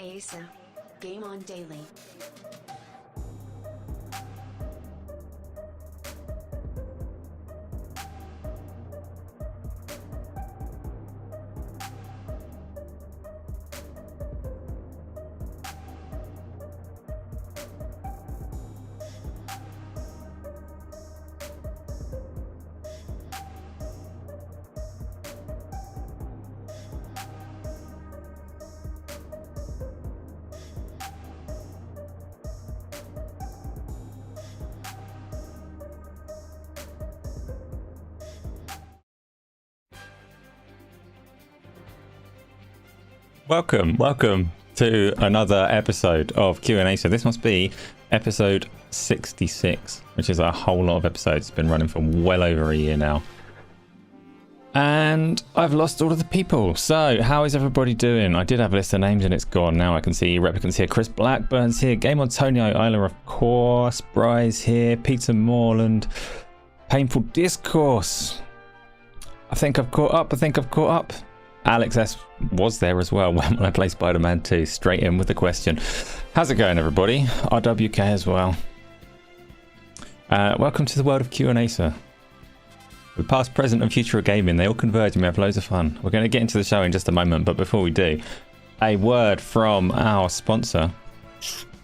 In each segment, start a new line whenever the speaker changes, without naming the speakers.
Q&Asa. Game on Daily.
Welcome to another episode of Q&Asa. This must be episode 66, which is a whole lot of episodes. It's been running for well over a year now. And I've lost all of the people. So, how is everybody doing? I did have a list of names and it's gone. Now I can see Replicant's here, Chris Blackburn's here, Game on Tonio Isla, of course, Bry's here, Peter Morland, Painful Discourse. I think I've caught up. Alex S was there as well when I played Spider-Man 2. Straight in with the question. How's it going, everybody? RWK as well. Welcome to the world of Q&Asa. The past, present and future of gaming, they all converge and we have loads of fun. We're going to get into the show in just a moment, but before we do, a word from our sponsor.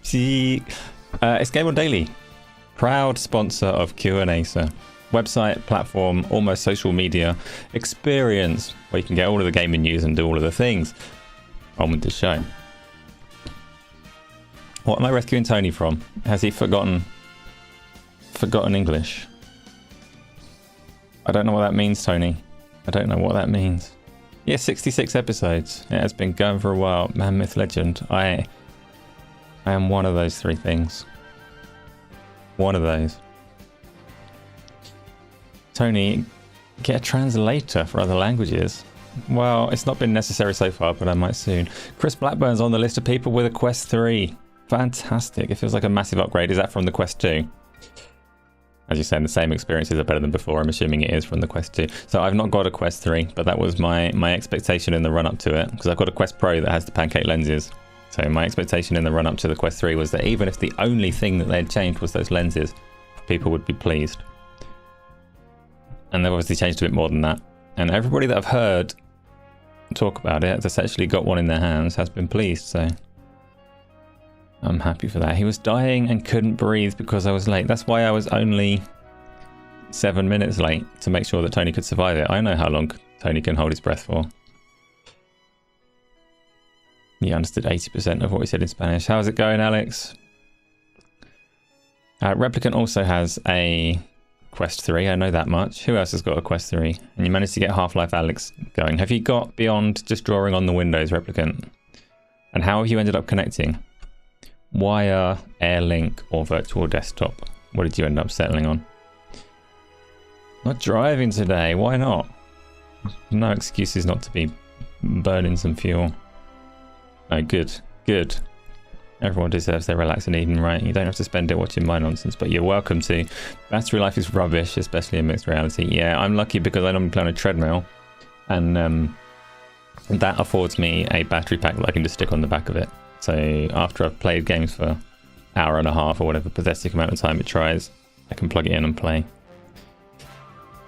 It's Game on Daily, proud sponsor of Q&Asa. Website, platform, almost social media experience where you can get all of the gaming news and do all of the things. On with the show. What am I rescuing Tony from? Has he forgotten English? I don't know what that means, Tony. I don't know what that means. Yeah, 66 episodes. It has been going for a while. Man, myth, legend. I am one of those three things. One of those. Tony, get a translator for other languages. Well, it's not been necessary so far, but I might soon. Chris Blackburn's on the list of people with a Quest 3. Fantastic. It feels like a massive upgrade. Is that from the Quest 2? As you're saying, the same experiences are better than before. I'm assuming it is from the Quest 2. So I've not got a Quest 3, but that was my expectation in the run-up to it, because I've got a Quest Pro that has the pancake lenses. So my expectation in the run-up to the Quest 3 was that even if the only thing that they'd changed was those lenses, people would be pleased. And they've obviously changed a bit more than that. And everybody that I've heard talk about it that's actually got one in their hands has been pleased, so I'm happy for that. He was dying and couldn't breathe because I was late. That's why I was only 7 minutes late, to make sure that Tony could survive it. I know how long Tony can hold his breath for. He understood 80% of what he said in Spanish. How's it going, Alex? Replicant also has a Quest 3, I know that much. Who else has got a Quest 3? And you managed to get Half-Life Alex going. Have you got beyond just drawing on the windows, Replicant? And how have you ended up connecting? Wire, Airlink, or virtual desktop? What did you end up settling on? Not driving today, why not? No excuses not to be burning some fuel. Oh, good. Everyone deserves their relaxing evening, right? You don't have to spend it watching my nonsense, but you're welcome to. Battery life is rubbish, especially in mixed reality. Yeah, I'm lucky because I normally play on a treadmill, and that affords me a battery pack that I can just stick on the back of it. So after I've played games for an hour and a half or whatever pathetic amount of time it tries, I can plug it in and play.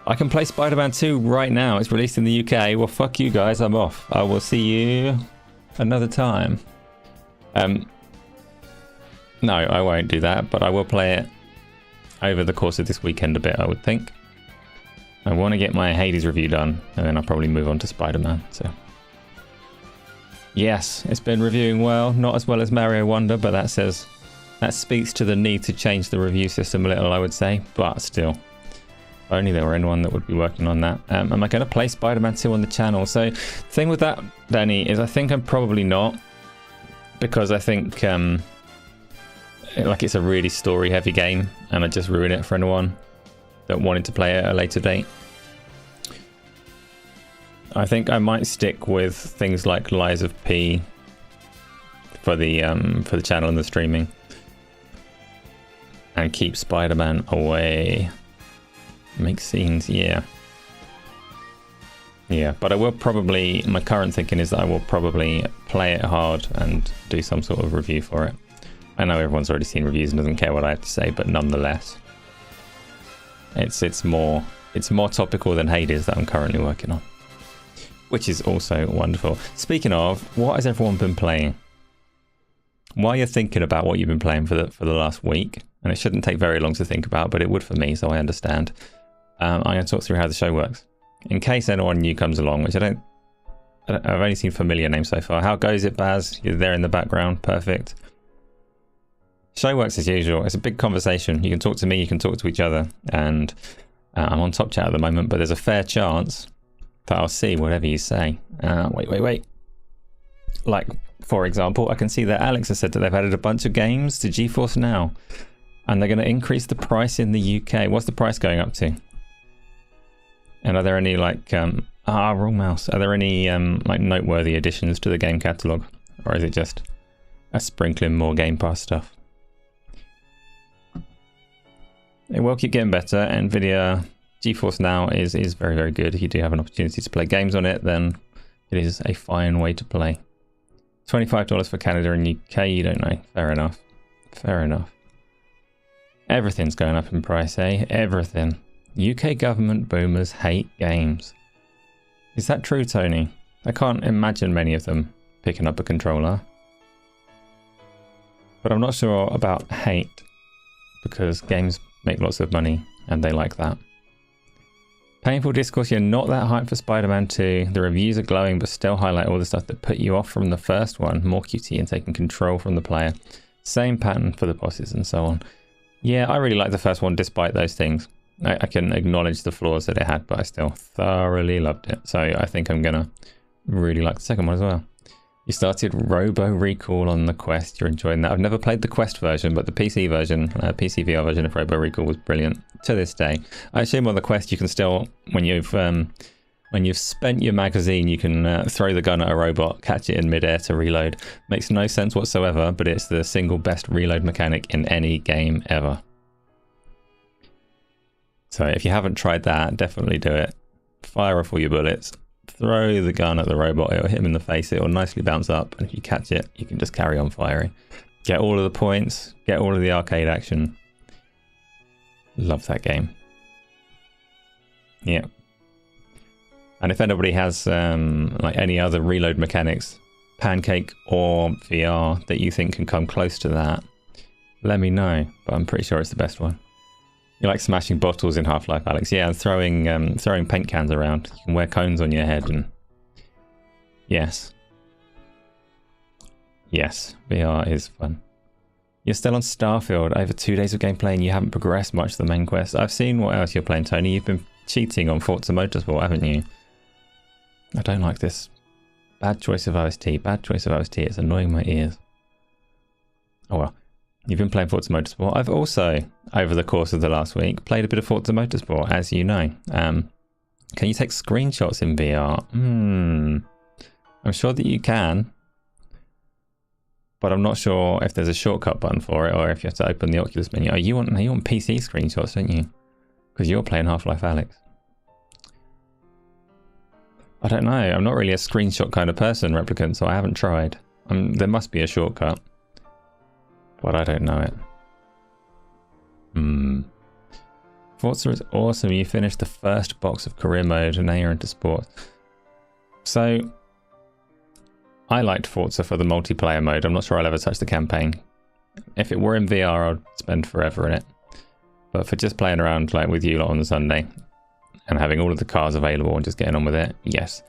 I can play Spider-Man 2 right now. It's released in the UK. Well, fuck you guys, I'm off. I will see you another time. No, I won't do that, but I will play it over the course of this weekend a bit, I would think. I want to get my Hades review done, and then I'll probably move on to Spider-Man, so. Yes, it's been reviewing well. Not as well as Mario Wonder, but that speaks to the need to change the review system a little, I would say, but still. If only there were anyone that would be working on that. Am I going to play Spider-Man 2 on the channel? So, the thing with that, Danny, is I think I'm probably not, because I think like it's a really story heavy game and I just ruin it for anyone that wanted to play it at a later date. I think I might stick with things like Lies of P for the channel and the streaming, and keep Spider-Man away. Make scenes, yeah. Yeah, but I will probably, my current thinking is that I will probably play it hard and do some sort of review for it. I know everyone's already seen reviews and doesn't care what I have to say, but nonetheless, it's more topical than Hades that I'm currently working on, which is also wonderful. Speaking of, what has everyone been playing? While you're thinking about what you've been playing for the last week, and it shouldn't take very long to think about, but it would for me, so I understand. I'm going to talk through how the show works. In case anyone new comes along, which I've only seen familiar names so far. How goes it, Baz? You're there in the background. Perfect. Show works as usual. It's a big conversation. You can talk to me, you can talk to each other, and I'm on top chat at the moment, but there's a fair chance that I'll see whatever you say. Wait. Like, for example, I can see that Alex has said that they've added a bunch of games to GeForce Now, and they're going to increase the price in the UK. What's the price going up to? And are there any like wrong mouse? Are there any like noteworthy additions to the game catalog, or is it just a sprinkling more Game Pass stuff? It will keep getting better. NVIDIA GeForce Now is very, very good. If you do have an opportunity to play games on it, then it is a fine way to play. $25 for Canada and UK. You don't know. Fair enough. Fair enough. Everything's going up in price, eh? Everything. UK government boomers hate games. Is that true, Tony? I can't imagine many of them picking up a controller. But I'm not sure about hate, because games make lots of money and they like that. Painful Discourse, you're not that hyped for Spider-Man 2. The reviews are glowing but still highlight all the stuff that put you off from the first one. More QT and taking control from the player. Same pattern for the bosses and so on. Yeah, I really like the first one despite those things. I can acknowledge the flaws that it had, but I still thoroughly loved it. So I think I'm going to really like the second one as well. You started Robo Recall on the Quest. You're enjoying that. I've never played the Quest version, but the PC version, PC VR version of Robo Recall was brilliant to this day. I assume on the Quest you can still, when you've spent your magazine, you can throw the gun at a robot, catch it in midair to reload. Makes no sense whatsoever, but it's the single best reload mechanic in any game ever. So if you haven't tried that, definitely do it. Fire off all your bullets, throw the gun at the robot, it'll hit him in the face, it'll nicely bounce up, and if you catch it, you can just carry on firing. Get all of the points, get all of the arcade action. Love that game. Yeah. And if anybody has like any other reload mechanics, Pancake or VR, that you think can come close to that, let me know, but I'm pretty sure it's the best one. You like smashing bottles in Half-Life, Alex? Yeah, and throwing paint cans around. You can wear cones on your head, and yes, VR is fun. You're still on Starfield. Over 2 days of gameplay, and you haven't progressed much the main quest. I've seen what else you're playing, Tony. You've been cheating on Forza Motorsport, haven't you? I don't like this. Bad choice of OST. Bad choice of OST. It's annoying my ears. Oh well. You've been playing Forza Motorsport. I've also, over the course of the last week, played a bit of Forza Motorsport, as you know. Can you take screenshots in VR? I'm sure that you can, but I'm not sure if there's a shortcut button for it, or if you have to open the Oculus menu. You want PC screenshots, don't you? Because you're playing Half-Life Alyx. I don't know. I'm not really a screenshot kind of person, Replicant, so I haven't tried. There must be a shortcut, but I don't know it. Forza is awesome. You finished the first box of career mode and now you're into sports. So I liked Forza for the multiplayer mode. I'm not sure I'll ever touch the campaign. If it were in VR, I'd spend forever in it. But for just playing around like with you lot on the Sunday and having all of the cars available and just getting on with it, yes.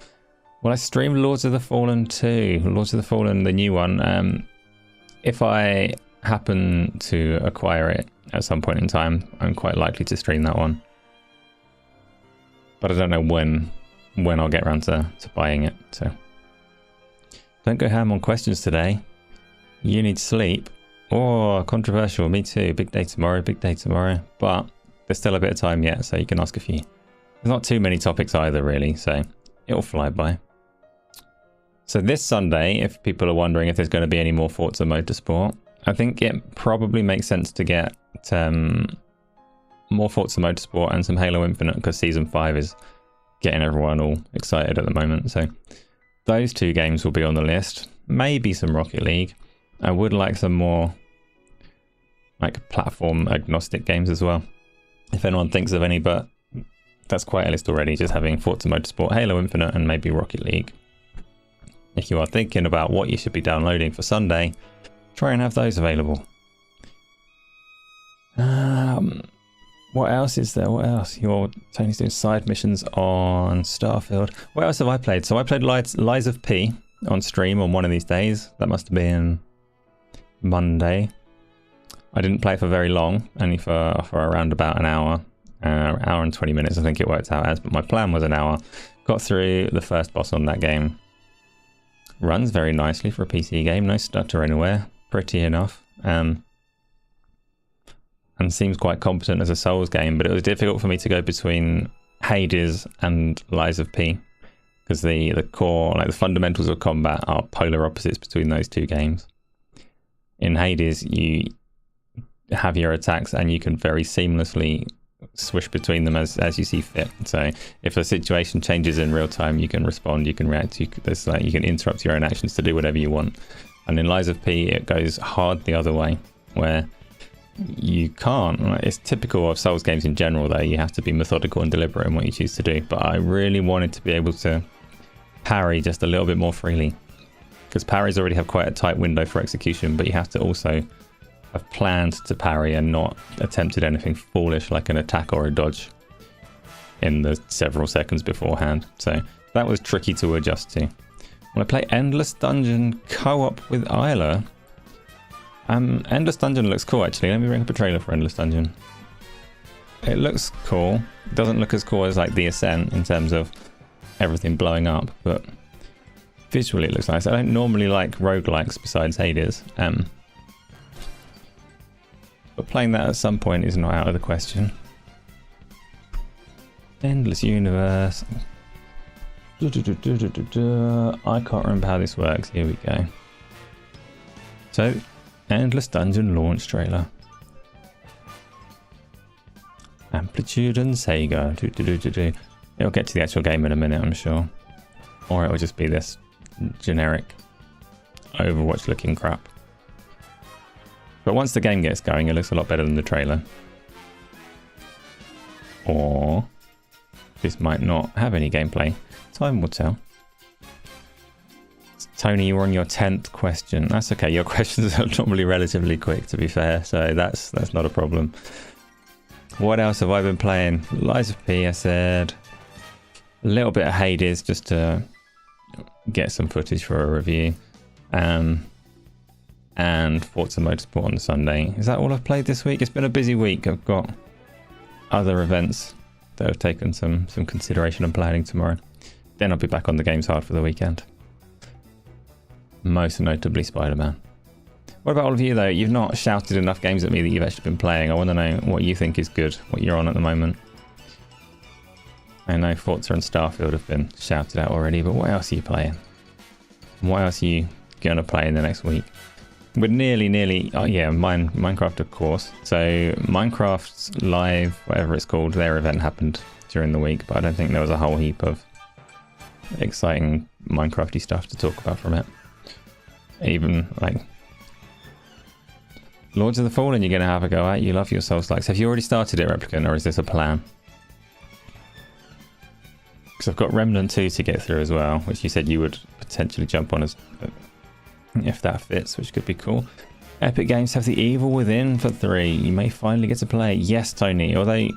Well, I streamed Lords of the Fallen 2. Lords of the Fallen, the new one. If I happen to acquire it at some point in time, I'm quite likely to stream that one. But I don't know when I'll get around to buying it. So don't go ham on questions today. You need sleep. Oh, controversial. Me too. Big day tomorrow. Big day tomorrow. But there's still a bit of time yet, so you can ask a few. There's not too many topics either, really, so it'll fly by. So this Sunday, if people are wondering if there's going to be any more Forza Motorsport, I think it probably makes sense to get more Forza Motorsport and some Halo Infinite, because Season 5 is getting everyone all excited at the moment. So those 2 games will be on the list. Maybe some Rocket League. I would like some more like platform agnostic games as well, if anyone thinks of any, but that's quite a list already, just having Forza Motorsport, Halo Infinite, and maybe Rocket League. If you are thinking about what you should be downloading for Sunday, try and have those available. What else is there? What else? Tony's doing side missions on Starfield. What else have I played? So I played Lies of P on stream on one of these days. That must have been Monday. I didn't play for very long, only for around about an hour. Hour and 20 minutes I think it worked out as, but my plan was an hour. Got through the first boss on that game. Runs very nicely for a PC game, no stutter anywhere, pretty enough. And seems quite competent as a Souls game, but it was difficult for me to go between Hades and Lies of P, because the core, like the fundamentals of combat, are polar opposites between those 2 games. In Hades, you have your attacks and you can very seamlessly swish between them as you see fit. So if a situation changes in real time, you can respond, you can react, you can interrupt your own actions to do whatever you want. And in Lies of P, it goes hard the other way, where you can't. It's typical of Souls games in general, though. You have to be methodical and deliberate in what you choose to do. But I really wanted to be able to parry just a little bit more freely, because parries already have quite a tight window for execution, but you have to also have planned to parry and not attempted anything foolish like an attack or a dodge in the several seconds beforehand. So that was tricky to adjust to. When I play Endless Dungeon co-op with Isla, Endless Dungeon looks cool actually. Let me bring up a trailer for Endless Dungeon. It looks cool. It doesn't look as cool as like The Ascent in terms of everything blowing up, but visually it looks nice. I don't normally like roguelikes besides Hades. But playing that at some point is not out of the question. Endless Universe. I can't remember how this works. Here we go. So, Endless Dungeon launch trailer. Amplitude and Sega. It'll get to the actual game in a minute, I'm sure. Or it'll just be this generic Overwatch looking crap. But once the game gets going, it looks a lot better than the trailer. Or this might not have any gameplay. Time will tell. Tony, you're on your 10th question. That's okay. Your questions are normally relatively quick, to be fair, so that's not a problem. What else have I been playing? Lies of P, I said. A little bit of Hades just to get some footage for a review. And Forza Motorsport on Sunday. Is that all I've played this week? It's been a busy week. I've got other events that have taken some consideration and planning tomorrow. Then I'll be back on the games hard for the weekend. Most notably Spider-Man. What about all of you though? You've not shouted enough games at me that you've actually been playing. I want to know what you think is good, what you're on at the moment. I know Forza and Starfield have been shouted out already, but what else are you playing? What else are you going to play in the next week? We're nearly, oh yeah, Minecraft of course. So Minecraft's Live, whatever it's called, their event happened during the week, but I don't think there was a whole heap of exciting Minecrafty stuff to talk about from it. Even like Lords of the Fallen, you're going to have a go at. You love your Souls-likes. Have you already started it, Replicant, or is this a plan? Because I've got Remnant 2 to get through as well, which you said you would potentially jump on as if that fits, which could be cool. Epic Games have The Evil Within for 3. You may finally get to play. Yes, Tony, although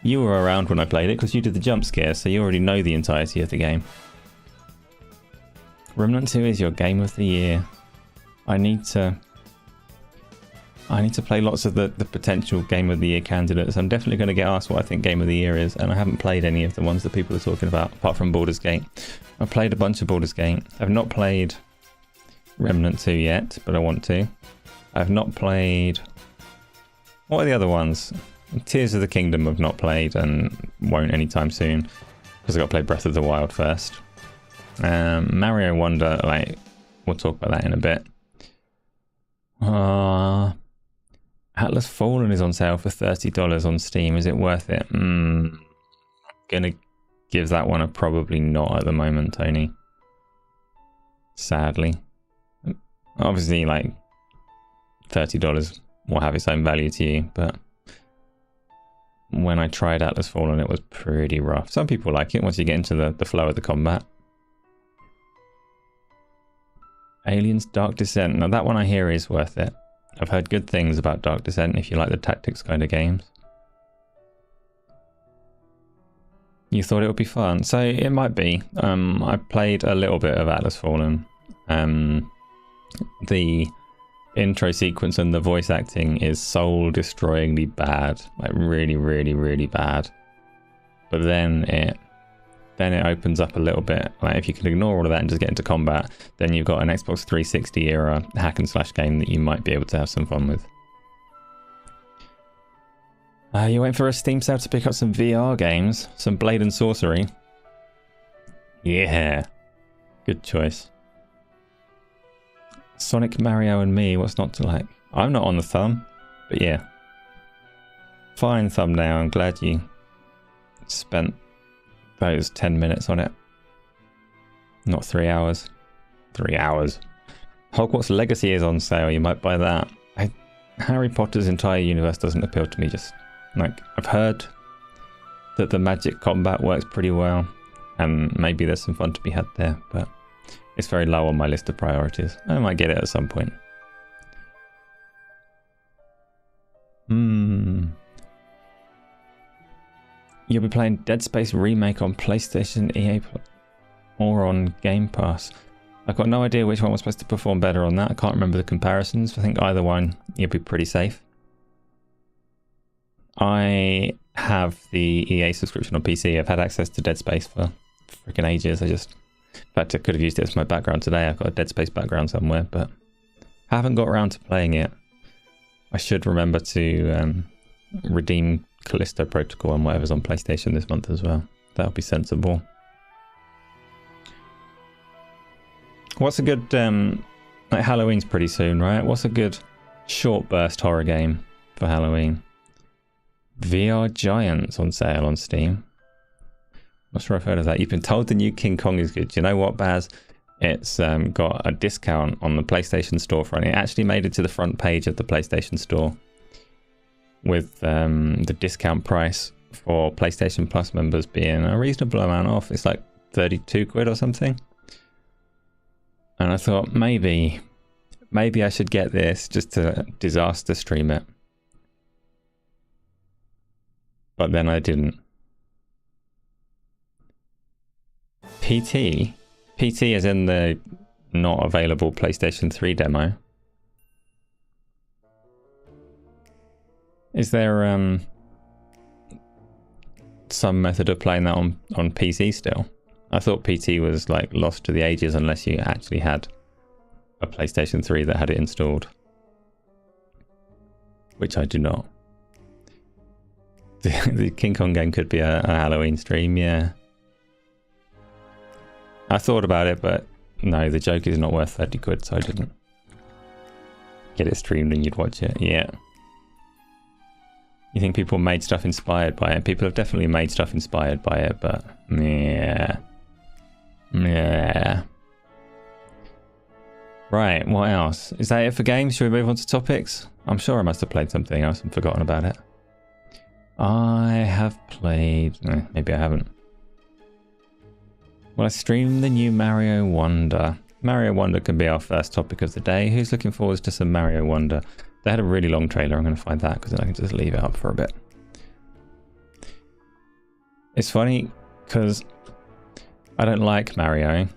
you were around when I played it because you did the jump scare, so you already know the entirety of the game. Remnant 2 is your game of the year. I need to play lots of the potential game of the year candidates. I'm definitely going to get asked what I think game of the year is, and I haven't played any of the ones that people are talking about apart from Baldur's Gate. I've played a bunch of Baldur's Gate. I've not played Remnant 2 yet, but I want to. I've not played... What are the other ones? Tears of the Kingdom I've not played and won't anytime soon because I've got to play Breath of the Wild first. Mario Wonder, like, we'll talk about that in a bit. Atlas Fallen is on sale for $30 on Steam. Is it worth it? Gonna gives that one a probably not at the moment, Tony. Sadly. Obviously, like, $30 will have its own value to you, but when I tried Atlas Fallen, it was pretty rough. Some people like it once you get into the flow of the combat. Aliens Dark Descent. Now that one I hear is worth it. I've heard good things about Dark Descent if you like the tactics kind of games. You thought it would be fun, so it might be. I played a little bit of Atlas Fallen. The intro sequence and the voice acting is soul-destroyingly bad, like really, really, really bad. But then it opens up a little bit. Like if you can ignore all of that and just get into combat, then you've got an Xbox 360 era hack and slash game that you might be able to have some fun with. You're waiting for a Steam sale to pick up some VR games, some Blade and Sorcery. Yeah, good choice. Sonic, Mario and me, what's not to like? I'm not on the thumb, but yeah. Fine thumbnail, I'm glad you spent those 10 minutes on it. Not 3 hours. 3 hours. Hogwarts Legacy is on sale, you might buy that. Harry Potter's entire universe doesn't appeal to me, just like, I've heard that the magic combat works pretty well, and maybe there's some fun to be had there, but it's very low on my list of priorities. I might get it at some point. You'll be playing Dead Space Remake on PlayStation, EA, or on Game Pass. I've got no idea which one was supposed to perform better on that. I can't remember the comparisons. I think either one, you'll be pretty safe. I have the EA subscription on PC. I've had access to Dead Space for freaking ages. In fact, I could have used it as my background today. I've got a Dead Space background somewhere, but haven't got around to playing it. I should remember to redeem Callisto Protocol and whatever's on PlayStation this month as well. That'll be sensible. What's a good like Halloween's pretty soon, right? What's a good short burst horror game for Halloween? VR Giants on sale on Steam. Not sure I've heard of that. You've been told the new King Kong is good. Do you know what, Baz? It's got a discount on the PlayStation Store front. It actually made it to the front page of the PlayStation Store with the discount price for PlayStation Plus members being a reasonable amount off. It's like 32 quid or something. And I thought maybe I should get this just to disaster stream it. But then I didn't. PT is in the not available PlayStation 3 demo. Is there some method of playing that on PC still? I thought PT was like lost to the ages unless you actually had a PlayStation 3 that had it installed. Which I do not. The King Kong game could be a Halloween stream, yeah. I thought about it, but no, the joke is not worth 30 quid, so I didn't. Get it streamed and you'd watch it, yeah. You think people made stuff inspired by it? People have definitely made stuff inspired by it, but yeah. Yeah. Right, what else? Is that it for games? Should we move on to topics? I'm sure I must have played something else and forgotten about it. I have played... maybe I haven't. Well, I streamed the new Mario Wonder. Mario Wonder can be our first topic of the day. Who's looking forward to some Mario Wonder? They had a really long trailer. I'm going to find that because then I can just leave it up for a bit. It's funny because I don't like Mario,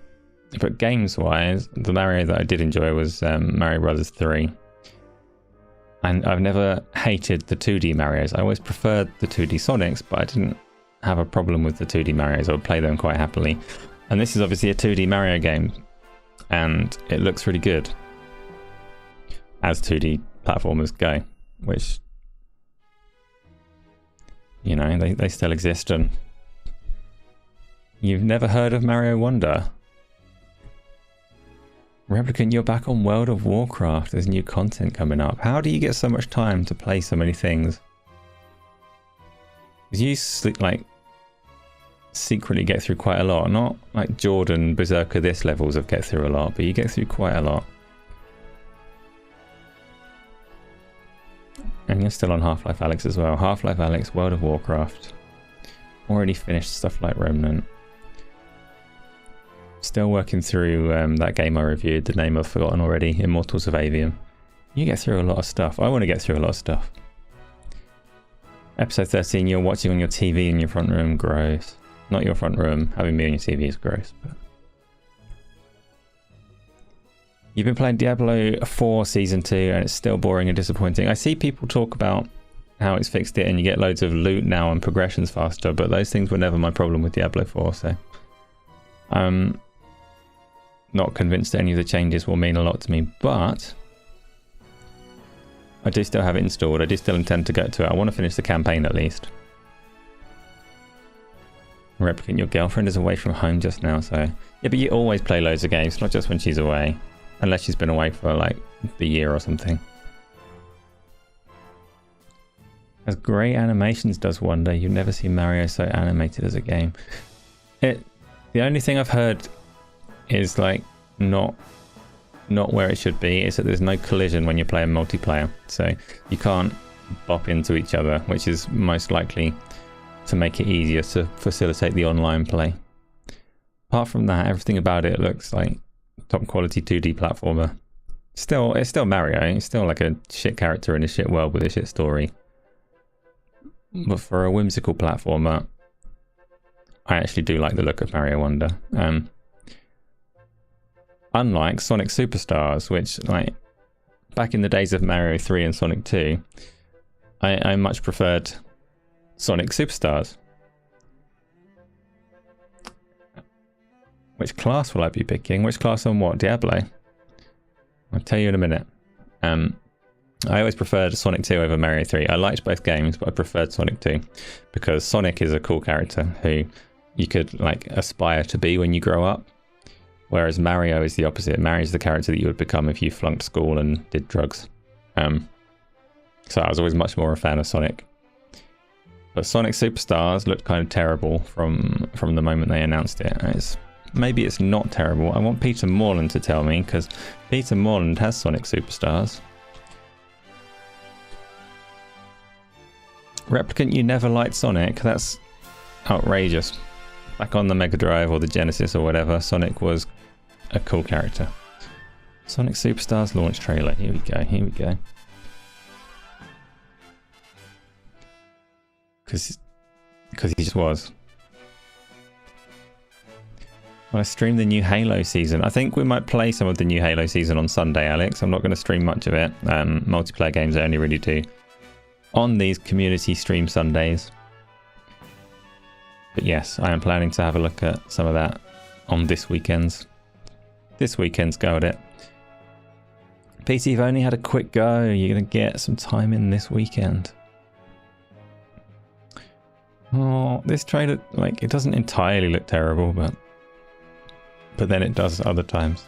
but games-wise, the Mario that I did enjoy was Mario Brothers 3. And I've never hated the 2D Marios. I always preferred the 2D Sonics, but I didn't have a problem with the 2D Marios. I would play them quite happily. And this is obviously a 2D Mario game, and it looks really good as 2D platformers go, which, you know, they still exist. And you've never heard of Mario Wonder? Replicant, you're back on World of Warcraft. There's new content coming up. How do you get so much time to play so many things? You sleep, like, secretly get through quite a lot. Not like Jordan, Berserker, this levels of get through a lot, but you get through quite a lot. And you're still on Half-Life Alyx as well. Half-Life Alyx, World of Warcraft. Already finished stuff like Remnant. Still working through that game I reviewed, the name I've forgotten already, Immortals of Avium. You get through a lot of stuff. I want to get through a lot of stuff. Episode 13, you're watching on your TV in your front room. Gross. Not your front room. Having me on your TV is gross. But... You've been playing Diablo 4 Season 2 and it's still boring and disappointing. I see people talk about how it's fixed it and you get loads of loot now and progression's faster, but those things were never my problem with Diablo 4, so... I'm not convinced that any of the changes will mean a lot to me, but... I do still have it installed. I do still intend to go to it. I want to finish the campaign at least. Replicant, your girlfriend is away from home just now, so... Yeah, but you always play loads of games, not just when she's away. Unless she's been away for, like, the year or something. As great animations does wonder, you've never seen Mario so animated as a game. The only thing I've heard is, like, not where it should be, is that there's no collision when you're playing multiplayer. So you can't bop into each other, which is most likely to make it easier to facilitate the online play. Apart from that, everything about it looks like top quality 2D platformer. It's still Mario. It's still like a shit character in a shit world with a shit story. But for a whimsical platformer, I actually do like the look of Mario Wonder. Unlike Sonic Superstars, which, like, back in the days of Mario 3 and Sonic 2, I much preferred Sonic Superstars. Which class will I be picking? Which class on what? Diablo? I'll tell you in a minute. I always preferred Sonic 2 over Mario 3. I liked both games, but I preferred Sonic 2 because Sonic is a cool character who you could, like, aspire to be when you grow up. Whereas Mario is the opposite. Mario's the character that you would become if you flunked school and did drugs. So I was always much more a fan of Sonic. But Sonic Superstars looked kind of terrible from the moment they announced it. Maybe it's not terrible. I want Peter Morland to tell me, because Peter Morland has Sonic Superstars. Replicant, you never liked Sonic? That's outrageous. Back on the Mega Drive or the Genesis or whatever, Sonic was a cool character. Sonic Superstars launch trailer. Here we go, here we go. Because he just was. Well, I streamed the new Halo season. I think we might play some of the new Halo season on Sunday, Alex. I'm not going to stream much of it. Multiplayer games I only really do on these community stream Sundays. But yes, I am planning to have a look at some of that on this weekend's go at it. Peter, you've only had a quick go. You're going to get some time in this weekend. Oh, this trailer, like, it doesn't entirely look terrible, but then it does other times.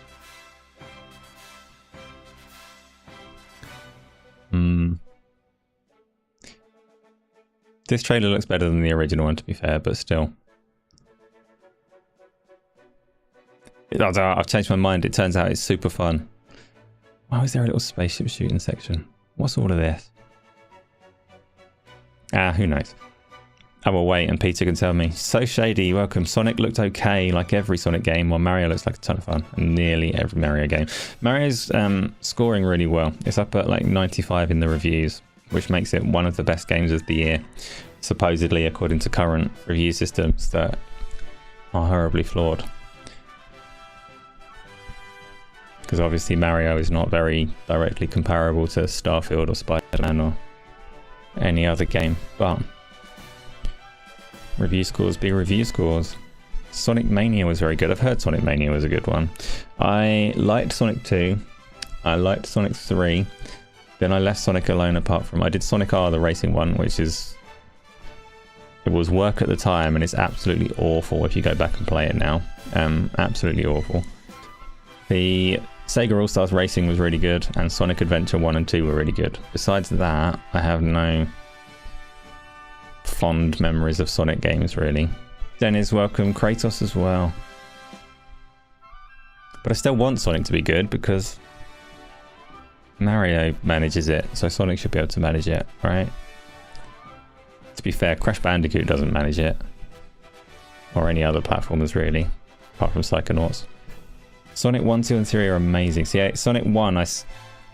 This trailer looks better than the original one, to be fair, but still. I've changed my mind. It turns out it's super fun. Why was there a little spaceship shooting section? What's all of this? Who knows? I will wait and Peter can tell me. So shady, welcome. Sonic looked okay like every Sonic game, while Mario looks like a ton of fun. Nearly every Mario game. Mario's scoring really well. It's up at like 95 in the reviews, which makes it one of the best games of the year, supposedly according to current review systems that are horribly flawed. Because obviously Mario is not very directly comparable to Starfield or Spider-Man or any other game, but review scores be review scores. Sonic Mania was very good. I've heard Sonic Mania was a good one. I liked Sonic 2. I liked Sonic 3. Then I left Sonic alone apart from... I did Sonic R, the racing one, which is... It was work at the time and it's absolutely awful if you go back and play it now. Absolutely awful. The Sega All-Stars Racing was really good and Sonic Adventure 1 and 2 were really good. Besides that, I have no fond memories of Sonic games, really. Dennis, welcome. Kratos as well. But I still want Sonic to be good because Mario manages it, so Sonic should be able to manage it, right? To be fair, Crash Bandicoot doesn't manage it. Or any other platformers, really. Apart from Psychonauts. Sonic 1, 2, and 3 are amazing. So yeah, Sonic 1 I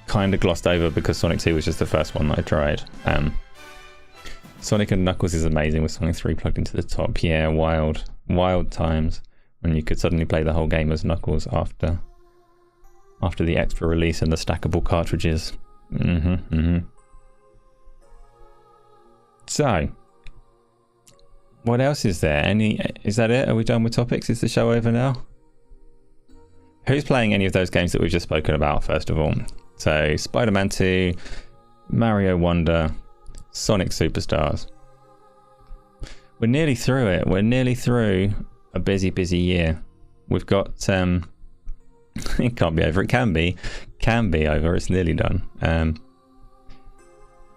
kind of glossed over because Sonic 2 was just the first one that I tried. Sonic and Knuckles is amazing with Sonic 3 plugged into the top. Yeah, wild times when you could suddenly play the whole game as Knuckles after the extra release and the stackable cartridges. So, what else is there? Is that it? Are we done with topics? Is the show over now? Who's playing any of those games that we've just spoken about, first of all? So, Spider-Man 2, Mario Wonder, Sonic Superstars. We're nearly through it. We're nearly through a busy year. We've got... it can't be over. It can be over. It's nearly done.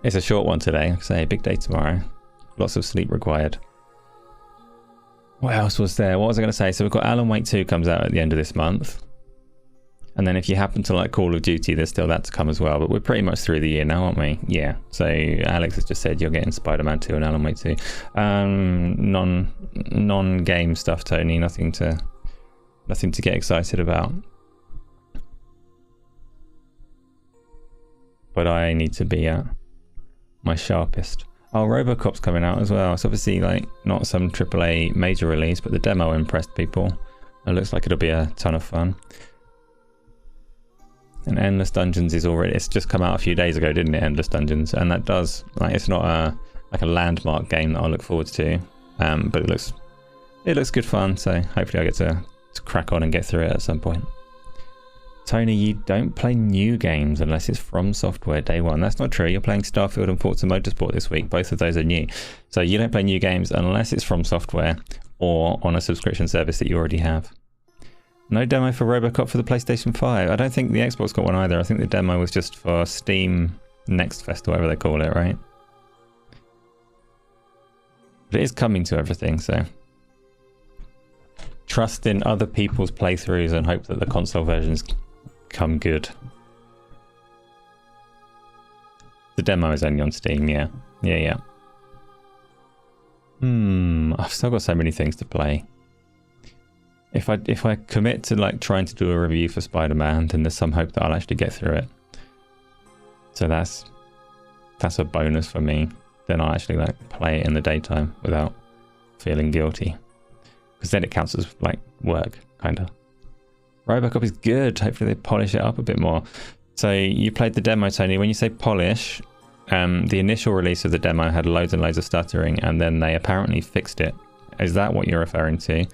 It's a short one today. Like I say, big day tomorrow. Lots of sleep required. What else was there? What was I going to say? So we've got Alan Wake 2 comes out at the end of this month. And then if you happen to like Call of Duty, there's still that to come as well. But we're pretty much through the year now, aren't we? Yeah. So Alex has just said you're getting Spider-Man 2 and Alan Wake 2. Non-game stuff, Tony. Nothing to get excited about. But I need to be at my sharpest. Oh, Robocop's coming out as well. It's obviously like not some AAA major release, but the demo impressed people. It looks like it'll be a ton of fun. And Endless Dungeons is already, it's just come out a few days ago, didn't it? Endless Dungeons. And that does, like, it's not a landmark game that I'll look forward to. But it looks good fun. So hopefully I get to crack on and get through it at some point. Tony, you don't play new games unless it's from software day one. That's not true. You're playing Starfield and Forza Motorsport this week. Both of those are new. So you don't play new games unless it's from software or on a subscription service that you already have. No demo for Robocop for the PlayStation 5. I don't think the Xbox got one either. I think the demo was just for Steam Next Fest or whatever they call it, right? But it is coming to everything, so... trust in other people's playthroughs and hope that the console versions come good. The demo is only on Steam, yeah. Yeah. I've still got so many things to play. If I commit to like trying to do a review for Spider-Man, then there's some hope that I'll actually get through it. So that's a bonus for me. Then I'll actually like play it in the daytime without feeling guilty. Because then it counts as like work, kind of. Robocop is good. Hopefully they polish it up a bit more. So you played the demo, Tony. When you say polish, the initial release of the demo had loads and loads of stuttering, and then they apparently fixed it. Is that what you're referring to?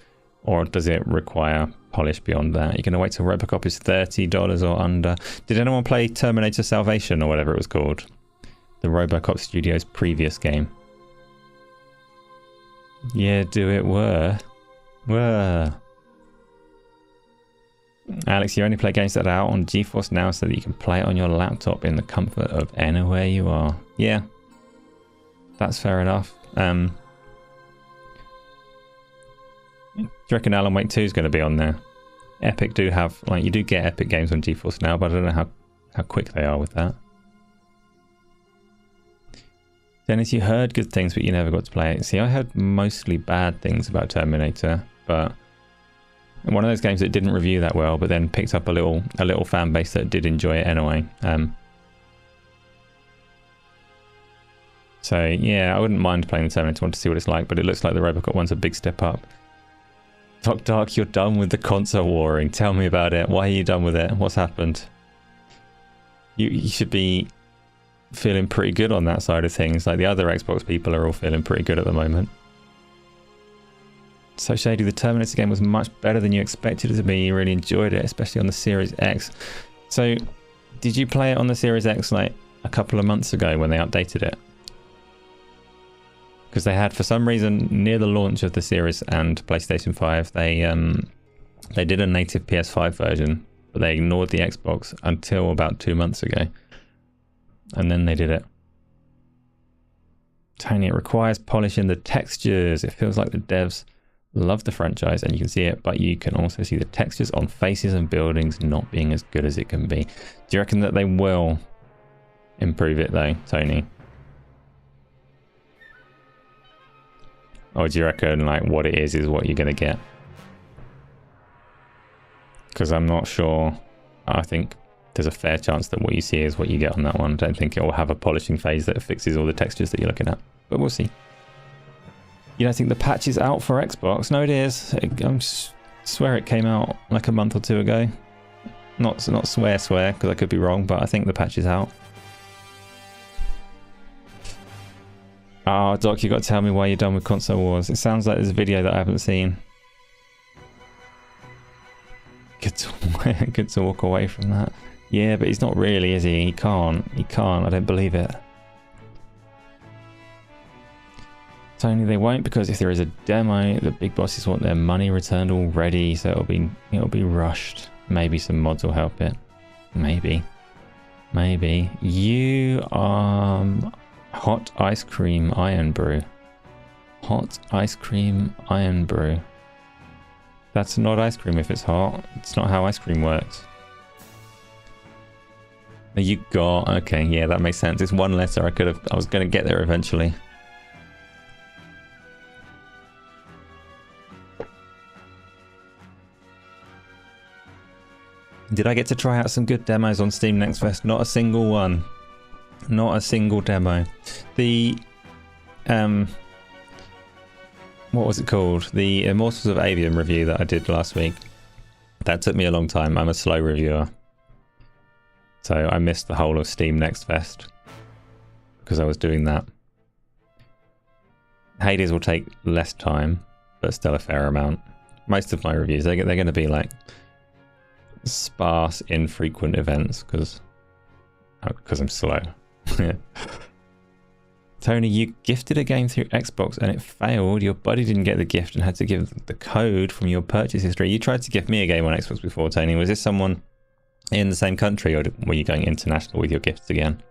Or does it require polish beyond that? You're going to wait till Robocop is $30 or under. Did anyone play Terminator Salvation or whatever it was called? The Robocop Studios previous game. Yeah, do it were. Alex, you only play games that are out on GeForce Now so that you can play it on your laptop in the comfort of anywhere you are. Yeah, that's fair enough. Do you reckon Alan Wake 2 is going to be on there? Epic do have, like, you do get Epic games on GeForce Now, but I don't know how quick they are with that. Dennis, you heard good things, but you never got to play it. See, I heard mostly bad things about Terminator, but one of those games that didn't review that well, but then picked up a little fan base that did enjoy it anyway. So yeah, I wouldn't mind playing the Terminator. I want to see what it's like, but it looks like the Robocop one's a big step up. Dark, you're done with the console warring. Tell me about it. Why are you done with it? What's happened? You should be feeling pretty good on that side of things. Like the other Xbox people are all feeling pretty good at the moment. So Shady, the Terminator game was much better than you expected it to be. You really enjoyed it, especially on the Series X. So did you play it on the Series X like a couple of months ago when they updated it? Because they had, for some reason, near the launch of the Series and PlayStation 5, they did a native PS5 version, but they ignored the Xbox until about 2 months ago. And then they did it. Tony, it requires polishing the textures. It feels like the devs Love the franchise, and you can see it, but you can also see the textures on faces and buildings not being as good as it can be. Do you reckon that they will improve it though, Tony? Or do you reckon like what it is what you're going to get? Because I'm not sure. I think there's a fair chance that what you see is what you get on that one. I don't think it will have a polishing phase that fixes all the textures that you're looking at, but we'll see. You don't think the patch is out for Xbox? No, it is. I swear it came out like a month or two ago. Not swear, because I could be wrong, but I think the patch is out. Oh, Doc, you got to tell me why you're done with Console Wars. It sounds like there's a video that I haven't seen. Good to walk away from that. Yeah, but he's not really, is he? He can't. I don't believe it. Tony, they won't, because if there is a demo, the big bosses want their money returned already, so it'll be rushed. Maybe some mods will help it. Maybe. You hot ice cream iron brew. Hot ice cream iron brew. That's not ice cream if it's hot. It's not how ice cream works. You got, okay, yeah, that makes sense. It's one letter. I was going to get there eventually. Did I get to try out some good demos on Steam Next Fest? Not a single one. Not a single demo. The what was it called? The Immortals of Avium review that I did last week. That took me a long time. I'm a slow reviewer. So I missed the whole of Steam Next Fest because I was doing that. Hades will take less time, but still a fair amount. Most of my reviews, they're going to be like sparse, infrequent events because I'm slow. Tony, you gifted a game through Xbox and it failed. Your buddy didn't get the gift and had to give the code from your purchase history. You tried to gift me a game on Xbox before, Tony. Was this someone in the same country, or were you going international with your gifts again?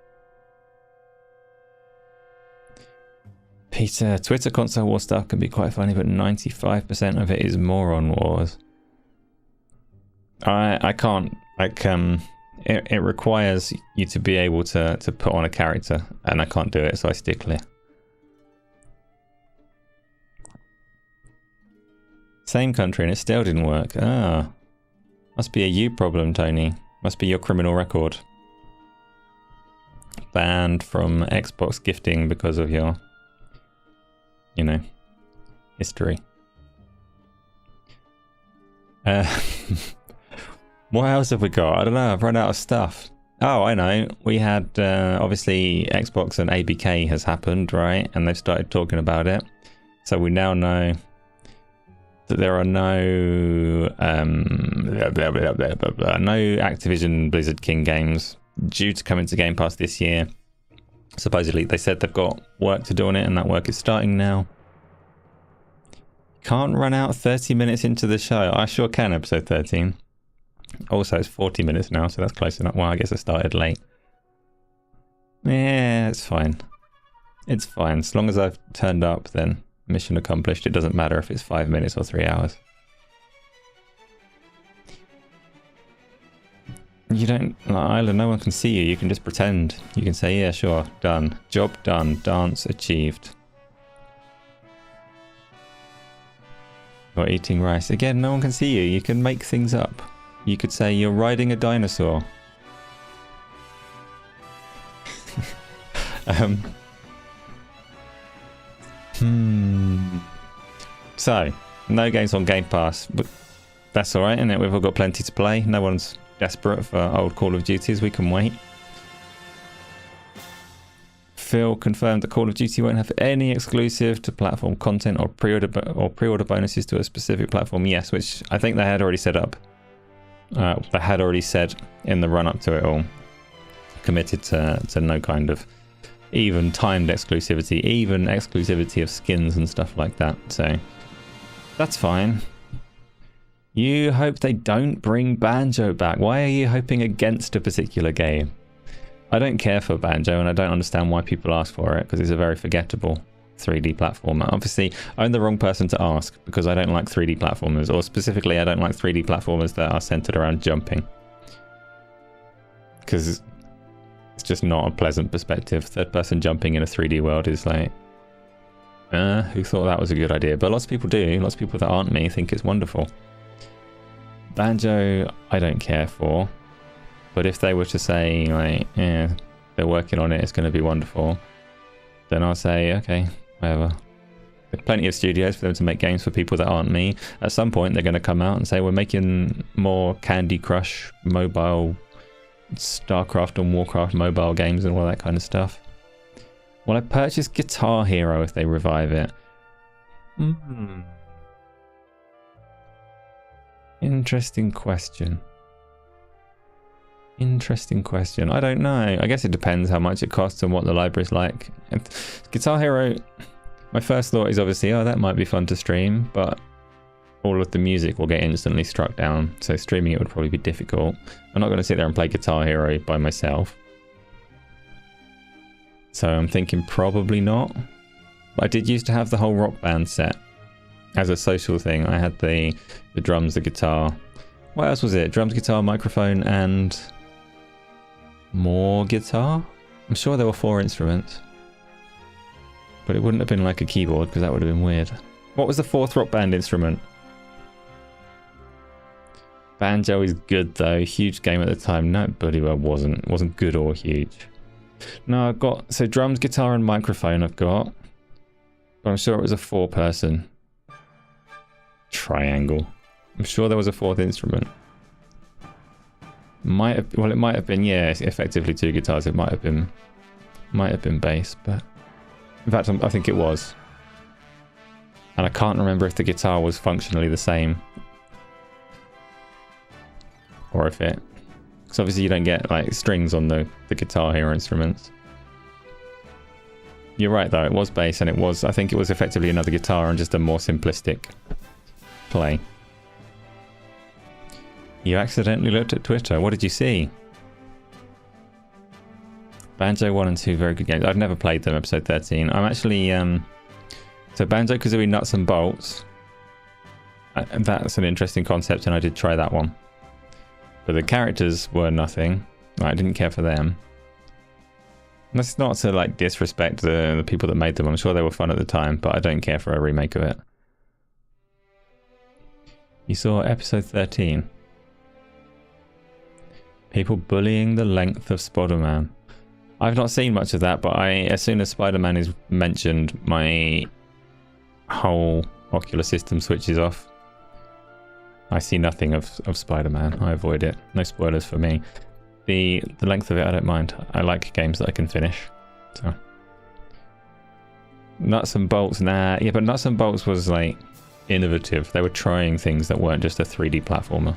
Peter, Twitter console war stuff can be quite funny, but 95% of it is moron wars. I can't, like, it requires you to be able to put on a character, and I can't do it, so I steer clear. Same country and it still didn't work. Ah, must be a you problem, Tony. Must be your criminal record. Banned from Xbox gifting because of your, you know, history. What else have we got? I don't know. I've run out of stuff. Oh, I know. We had, obviously, Xbox and ABK has happened, right? And they've started talking about it. So we now know that there are no Activision Blizzard King games due to come into Game Pass this year. Supposedly, they said they've got work to do on it, and that work is starting now. Can't run out 30 minutes into the show. I sure can, episode 13. Also, it's 40 minutes now, so that's close enough. Well, I guess I started late. Yeah, it's fine. It's fine. As long as I've turned up, then mission accomplished. It doesn't matter if it's 5 minutes or 3 hours. You don't, Isla, no one can see you. You can just pretend. You can say, yeah, sure, done. Job done. Dance achieved. Or eating rice. Again, no one can see you. You can make things up. You could say you're riding a dinosaur. So, no games on Game Pass, but that's alright, isn't it? We've all got plenty to play. No one's desperate for old Call of Duties. We can wait. Phil confirmed that Call of Duty won't have any exclusive to platform content or pre-order bonuses to a specific platform. Yes, which I think they had already set up. They had already said in the run-up to it all, committed to no kind of even timed exclusivity, even exclusivity of skins and stuff like that. So that's fine. You hope they don't bring Banjo back. Why are you hoping against a particular game? I don't care for Banjo, and I don't understand why people ask for it, because it's a very forgettable 3D platformer. Obviously, I'm the wrong person to ask because I don't like 3D platformers, or specifically, I don't like 3D platformers that are centered around jumping. Because it's just not a pleasant perspective. Third person jumping in a 3D world is like, who thought that was a good idea? But lots of people do. Lots of people that aren't me think it's wonderful. Banjo, I don't care for. But if they were to say, like, yeah, they're working on it, it's going to be wonderful, then I'll say, okay, whatever. There's plenty of studios for them to make games for people that aren't me. At some point, they're going to come out and say, we're making more Candy Crush mobile, StarCraft and Warcraft mobile games and all that kind of stuff. Will I purchase Guitar Hero if they revive it? Interesting question. Interesting question. I don't know. I guess it depends how much it costs and what the library's like. Guitar Hero, my first thought is obviously, oh, that might be fun to stream, but all of the music will get instantly struck down, so streaming it would probably be difficult. I'm not going to sit there and play Guitar Hero by myself. So I'm thinking probably not. I did used to have the whole Rock Band set as a social thing. I had the drums, the guitar. What else was it? Drums, guitar, microphone, and more guitar? I'm sure there were 4 instruments. But it wouldn't have been like a keyboard because that would have been weird. What was the 4th Rock Band instrument? Banjo is good though. Huge game at the time. No, bloody well wasn't. It wasn't good or huge. No, I've got, so drums, guitar and microphone I've got. But I'm sure it was a 4-person triangle. I'm sure there was a 4th instrument. Might have, well, it might have been, yeah, effectively 2 guitars. It might have been bass, but in fact, I think it was. And I can't remember if the guitar was functionally the same. Or if it, because obviously you don't get like strings on the Guitar Hero instruments. You're right though, it was bass and it was, I think it was effectively another guitar and just a more simplistic play. You accidentally looked at Twitter. What did you see? Banjo 1 and 2, very good games. I've never played them, episode 13. I'm actually, so Banjo-Kazooie Nuts and Bolts. That's an interesting concept and I did try that one. But the characters were nothing. I didn't care for them. And that's not to like disrespect the people that made them. I'm sure they were fun at the time, but I don't care for a remake of it. You saw episode 13. People bullying the length of Spider-Man. I've not seen much of that, but as soon as Spider-Man is mentioned, my whole ocular system switches off. I see nothing of Spider-Man. I avoid it. No spoilers for me. The length of it, I don't mind. I like games that I can finish. So Nuts and Bolts, nah. Yeah, but Nuts and Bolts was like innovative. They were trying things that weren't just a 3D platformer.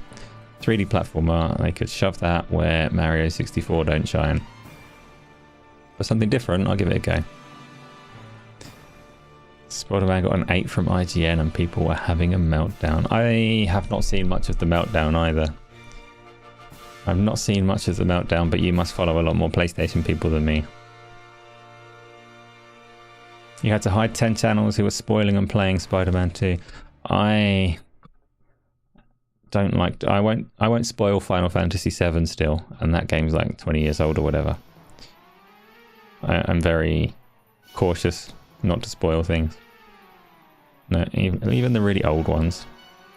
3D platformer, they could shove that where Mario 64 don't shine. For something different, I'll give it a go. Spider-Man got an 8 from IGN and people were having a meltdown. I have not seen much of the meltdown either. I've not seen much of the meltdown, but you must follow a lot more PlayStation people than me. You had to hide 10 channels who were spoiling and playing Spider-Man 2. I don't like... I won't spoil Final Fantasy 7 still, and that game's like 20 years old or whatever. I'm very cautious not to spoil things. No, even the really old ones.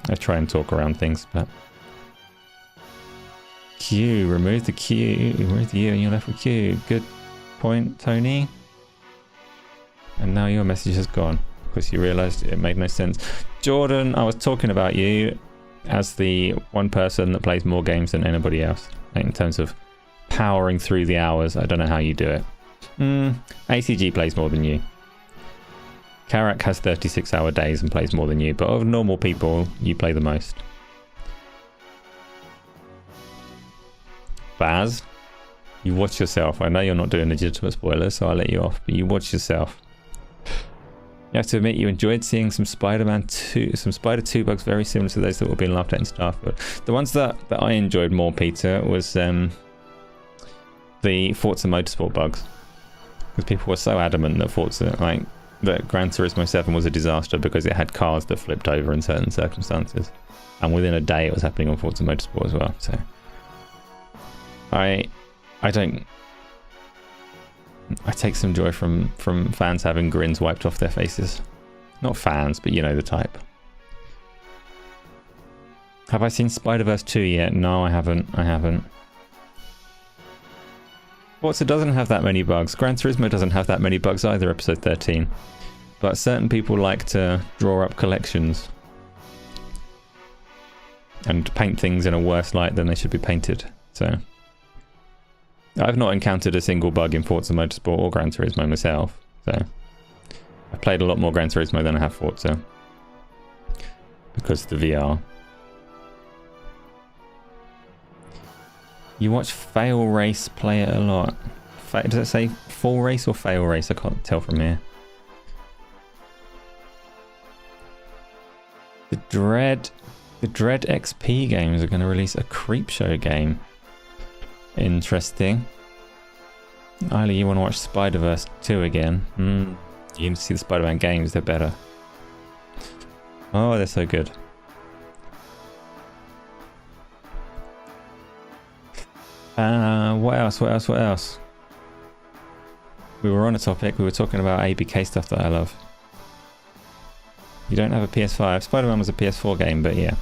I try and talk around things, but... Q, remove the Q, remove the U and you're left with Q. Good point, Tony. And now your message has gone, because you realised it made no sense. Jordan, I was talking about you as the one person that plays more games than anybody else. Like in terms of powering through the hours, I don't know how you do it. ACG plays more than you. Karak has 36-hour days and plays more than you, but of normal people, you play the most. Baz, you watch yourself. I know you're not doing legitimate spoilers, so I'll let you off, but you watch yourself. You have to admit you enjoyed seeing some Spider-Man 2, some Spider 2 bugs very similar to those that were being laughed at and stuff, but the ones that I enjoyed more, Peter, was the Forza Motorsport bugs. Because people were so adamant that Forza, like, that Gran Turismo 7 was a disaster because it had cars that flipped over in certain circumstances, and within a day it was happening on Forza Motorsport as well. So I take some joy from fans having grins wiped off their faces. Not fans, but you know the type. Have I seen Spider-Verse 2 yet? No, I haven't. Forza doesn't have that many bugs. Gran Turismo doesn't have that many bugs either, episode 13. But certain people like to draw up collections and paint things in a worse light than they should be painted. So I've not encountered a single bug in Forza Motorsport or Gran Turismo myself. So I've played a lot more Gran Turismo than I have Forza because of the VR. You watch Fail Race play it a lot. Does it say Full Race or Fail Race? I can't tell from here. The Dread XP games are going to release a Creepshow game. Interesting. Eiley, you want to watch Spider-Verse 2 again? You need to see the Spider-Man games, they're better. Oh, they're so good. What else? We were on a topic, we were talking about ABK stuff that I love. You don't have a PS5. Spider-Man was a PS4 game, but yeah.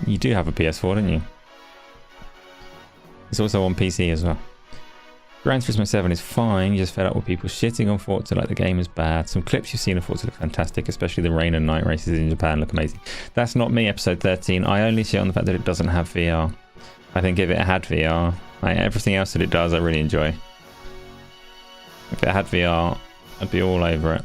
You do have a PS4, don't you? It's also on PC as well. Gran Turismo 7 is fine, you just fed up with people shitting on Forza like the game is bad. Some clips you've seen of Forza look fantastic, especially the rain and night races in Japan look amazing. That's not me, episode 13. I only shit on the fact that it doesn't have VR. I think if it had VR, everything else that it does I really enjoy. If it had VR, I'd be all over it.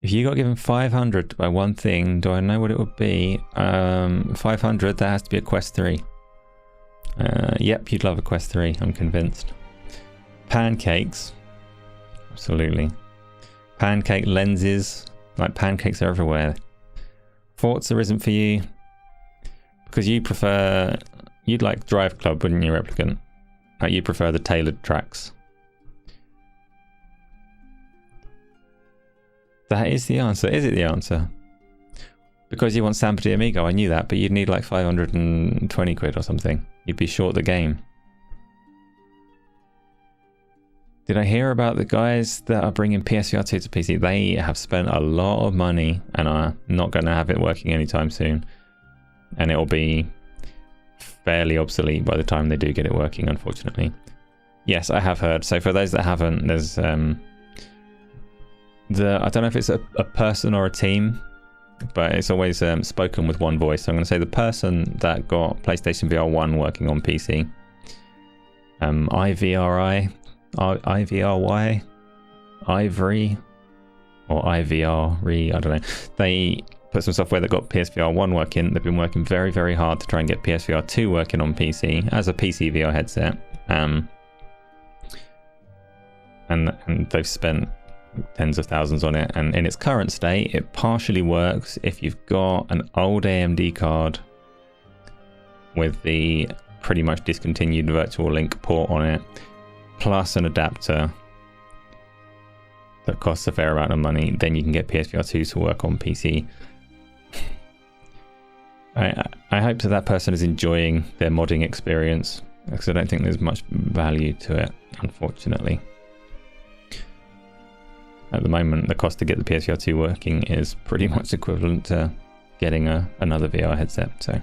If you got given 500 by one thing, do I know what it would be? 500, that has to be a Quest 3. Yep, you'd love a Quest 3, I'm convinced. Pancakes. Absolutely. Pancake lenses. Like, pancakes are everywhere. Forza isn't for you. Because you prefer... You'd like Drive Club, wouldn't you, Replicant? Like, you prefer the tailored tracks. That is the answer. Is it the answer? Because you want Samba de Amigo, I knew that, but you'd need like 520 quid or something. You'd be short the game. Did I hear about the guys that are bringing PSVR 2 to PC? They have spent a lot of money and are not going to have it working anytime soon. And it'll be fairly obsolete by the time they do get it working, unfortunately. Yes, I have heard. So for those that haven't, there's... I don't know if it's a person or a team, but it's always spoken with one voice. So I'm going to say the person that got PlayStation VR 1 working on PC, IVRY, Ivory, or IVR, I don't know. They put some software that got PSVR 1 working. They've been working very, very hard to try and get PSVR 2 working on PC as a PC VR headset. And they've spent tens of thousands on it, and in its current state it partially works if you've got an old AMD card with the pretty much discontinued virtual link port on it, plus an adapter that costs a fair amount of money. Then you can get PSVR 2 to work on PC. I hope that person is enjoying their modding experience, because I don't think there's much value to it, unfortunately. At the moment, the cost to get the PSVR 2 working is pretty much equivalent to getting another VR headset. So,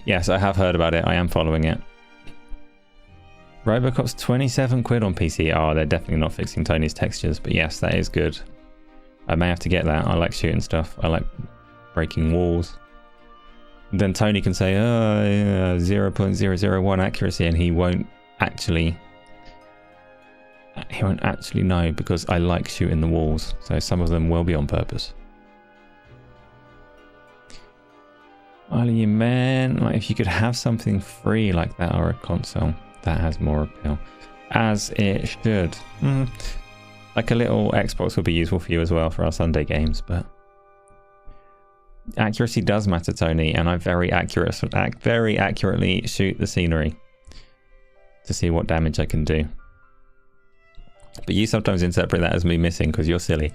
yes, I have heard about it. I am following it. Robocop's 27 quid on PC. Oh, they're definitely not fixing Tony's textures, but yes, that is good. I may have to get that. I like shooting stuff. I like breaking walls. Then Tony can say, oh, yeah, 0.001 accuracy, and he won't actually know, because I like shooting the walls, so some of them will be on purpose. Ollie, man, like if you could have something free like that, or a console that has more appeal, as it should. Like a little Xbox would be useful for you as well for our Sunday games, but Accuracy does matter, Tony, and I very accurately shoot the scenery to see what damage I can do. But you sometimes interpret that as me missing because you're silly.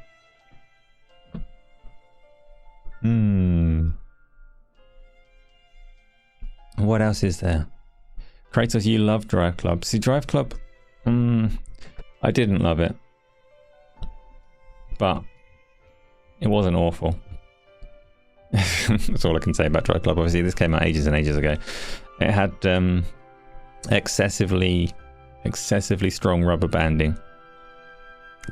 What else is there? Kratos, you love Drive Club. See, Drive Club, I didn't love it. But it wasn't awful. That's all I can say about Drive Club. Obviously, this came out ages and ages ago. It had excessively strong rubber banding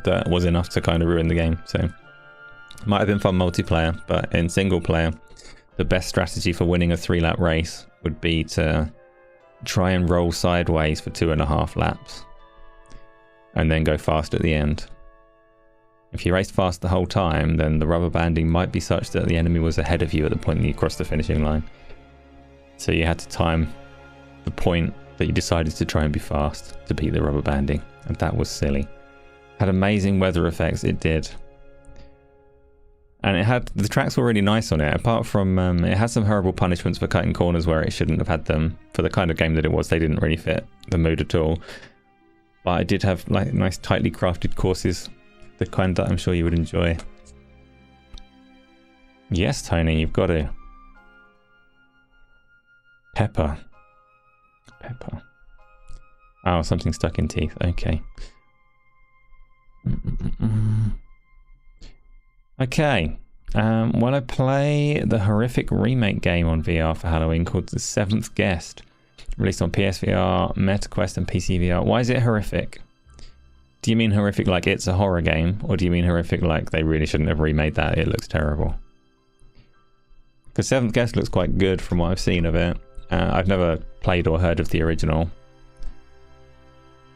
that was enough to kind of ruin the game. So it might have been fun multiplayer, but in single player, the best strategy for winning a 3-lap race would be to try and roll sideways for 2.5 laps and then go fast at the end. If you raced fast the whole time, then the rubber banding might be such that the enemy was ahead of you at the point that you crossed the finishing line. So you had to time the point that you decided to try and be fast to beat the rubber banding, and that was silly. Had amazing weather effects, it did. And it had, the tracks were really nice on it, apart from it had some horrible punishments for cutting corners where it shouldn't have had them. For the kind of game that it was, they didn't really fit the mood at all. But it did have like nice tightly crafted courses, the kind that I'm sure you would enjoy. Yes, Tony, you've got to. Pepper. Oh, something stuck in teeth. Okay. Okay. Well, I play the horrific remake game on VR for Halloween called The Seventh Guest. Released on PSVR, MetaQuest and PCVR. Why is it horrific? Do you mean horrific like it's a horror game? Or do you mean horrific like they really shouldn't have remade that? It looks terrible. Because Seventh Guest looks quite good from what I've seen of it. I've never played or heard of the original.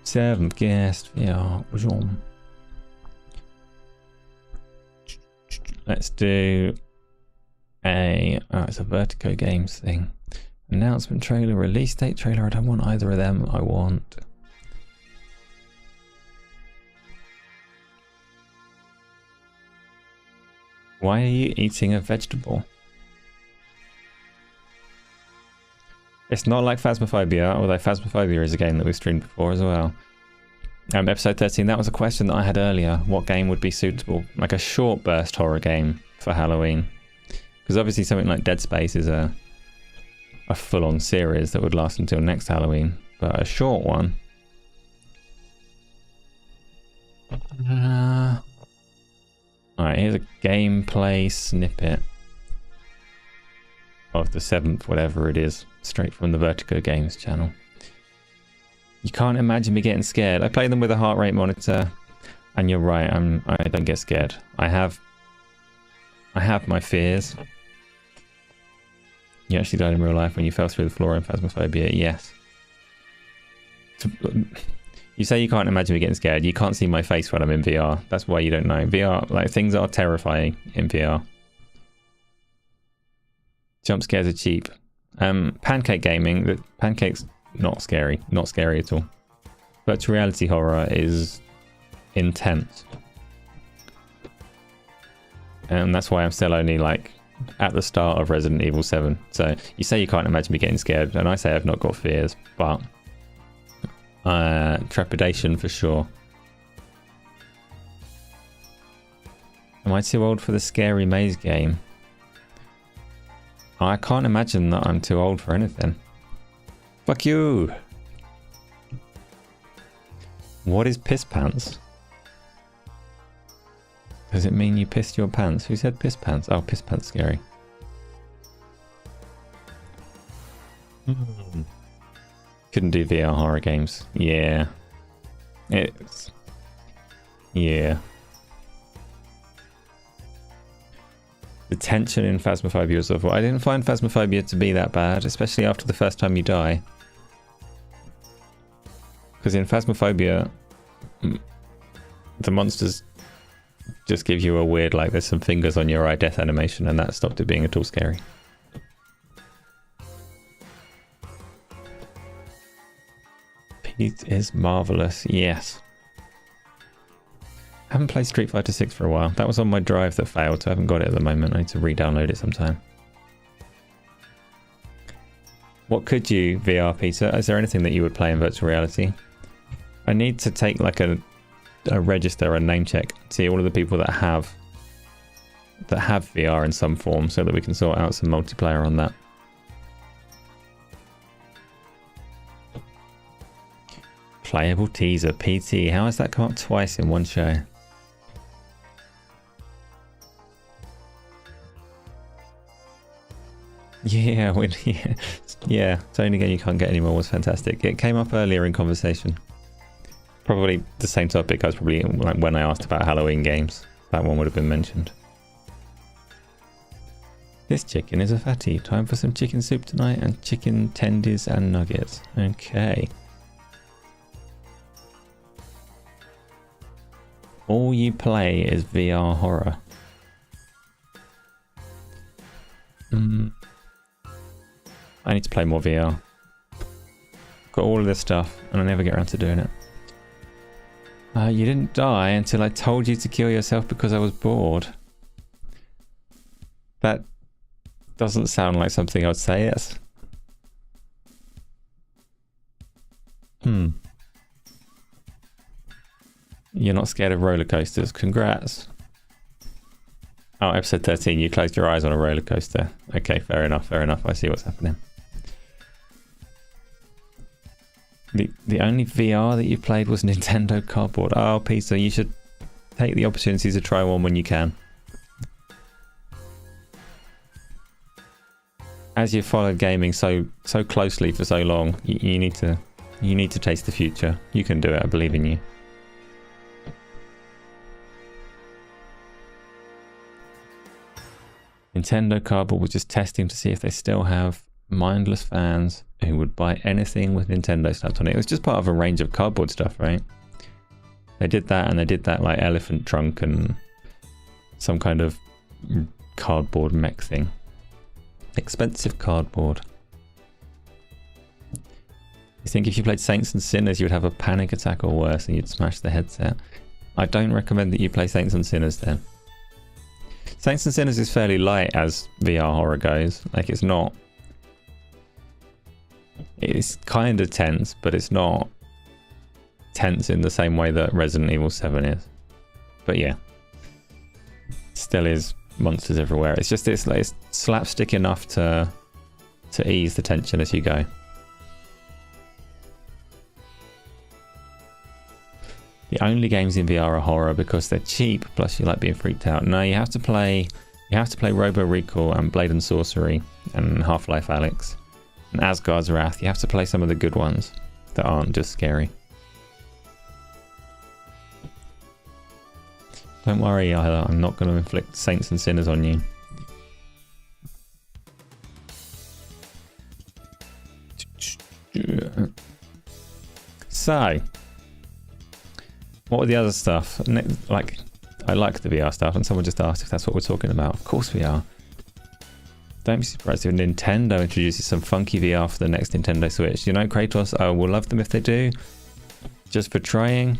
Seventh Guest VR. Let's do a... Oh, it's a Vertigo Games thing. Announcement trailer, release date trailer. I don't want either of them. I want... Why are you eating a vegetable? It's not like Phasmophobia, although Phasmophobia is a game that we've streamed before as well. Episode 13, that was a question that I had earlier. What game would be suitable? Like a short burst horror game for Halloween. Because obviously something like Dead Space is a full-on series that would last until next Halloween. But a short one... Alright, here's a gameplay snippet of the 7th, whatever it is, straight from the Vertigo Games channel. You can't imagine me getting scared. I play them with a heart rate monitor, and you're right, I don't get scared. I have my fears. You actually died in real life when you fell through the floor in Phasmophobia, yes. You say you can't imagine me getting scared. You can't see my face when I'm in VR. That's why you don't know. VR, like, things are terrifying in VR. Jump scares are cheap. Pancake gaming, the Pancake's not scary. Not scary at all. Virtual reality horror is intense. And that's why I'm still only, like, at the start of Resident Evil 7. So, you say you can't imagine me getting scared, and I say I've not got fears, but... trepidation for sure. Am I too old for the scary maze game? I can't imagine that I'm too old for anything. Fuck you! What is piss pants? Does it mean you pissed your pants? Who said piss pants? Oh, piss pants scary. Couldn't do VR horror games. Yeah. It's... Yeah. The tension in Phasmophobia was awful. I didn't find Phasmophobia to be that bad, especially after the first time you die. Because in Phasmophobia, the monsters just give you a weird, like, there's some fingers on your eye death animation, and that stopped it being at all scary. Pete is marvelous, yes. haven't played Street Fighter 6 for a while. That was on my drive that failed, so I haven't got it at the moment. I need to re-download it sometime. What could you VR, Peter? Is there anything that you would play in virtual reality? I need to take like a register, a name check, see all of the people that have VR in some form, so that we can sort out some multiplayer on that. Playable teaser, PT. How has that come up twice in one show? Yeah, yeah. It's only game you can't get anymore was fantastic. It came up earlier in conversation. Probably the same topic. I was probably like when I asked about Halloween games. That one would have been mentioned. This chicken is a fatty. Time for some chicken soup tonight and chicken tendies and nuggets. Okay. All you play is VR horror. I need to play more VR. Got all of this stuff and I never get around to doing it. You didn't die until I told you to kill yourself because I was bored. That doesn't sound like something I would say, yes. You're not scared of roller coasters. Congrats. Oh, episode 13, you closed your eyes on a roller coaster. Okay, fair enough, fair enough. I see what's happening. The only VR that you played was Nintendo Cardboard. Oh, Peter, you should take the opportunity to try one when you can. As you've followed gaming so closely for so long, you need to taste the future. You can do it. I believe in you. Nintendo Cardboard was just testing to see if they still have mindless fans who would buy anything with Nintendo slapped on it. It was just part of a range of cardboard stuff, right? They did that, and they did that like elephant trunk and some kind of cardboard mech thing. Expensive cardboard. You think if you played Saints and Sinners, you would have a panic attack or worse, and you'd smash the headset? I don't recommend that you play Saints and Sinners then. Saints and Sinners is fairly light as VR horror goes. Like, it's not... It's kind of tense, but it's not tense in the same way that Resident Evil 7 is. But yeah. Still is monsters everywhere. It's just it's slapstick enough to ease the tension as you go. The only games in VR are horror because they're cheap, plus you like being freaked out. No, you have to play Robo Recall and Blade and Sorcery and Half-Life Alyx and Asgard's Wrath. You have to play some of the good ones that aren't just scary. Don't worry, Isla, I'm not going to inflict Saints and Sinners on you. So, what were the other stuff? Like, I like the VR stuff, and someone just asked if that's what we're talking about. Of course we are. Don't be surprised if Nintendo introduces some funky VR for the next Nintendo Switch. You know, Kratos, I will love them if they do, just for trying,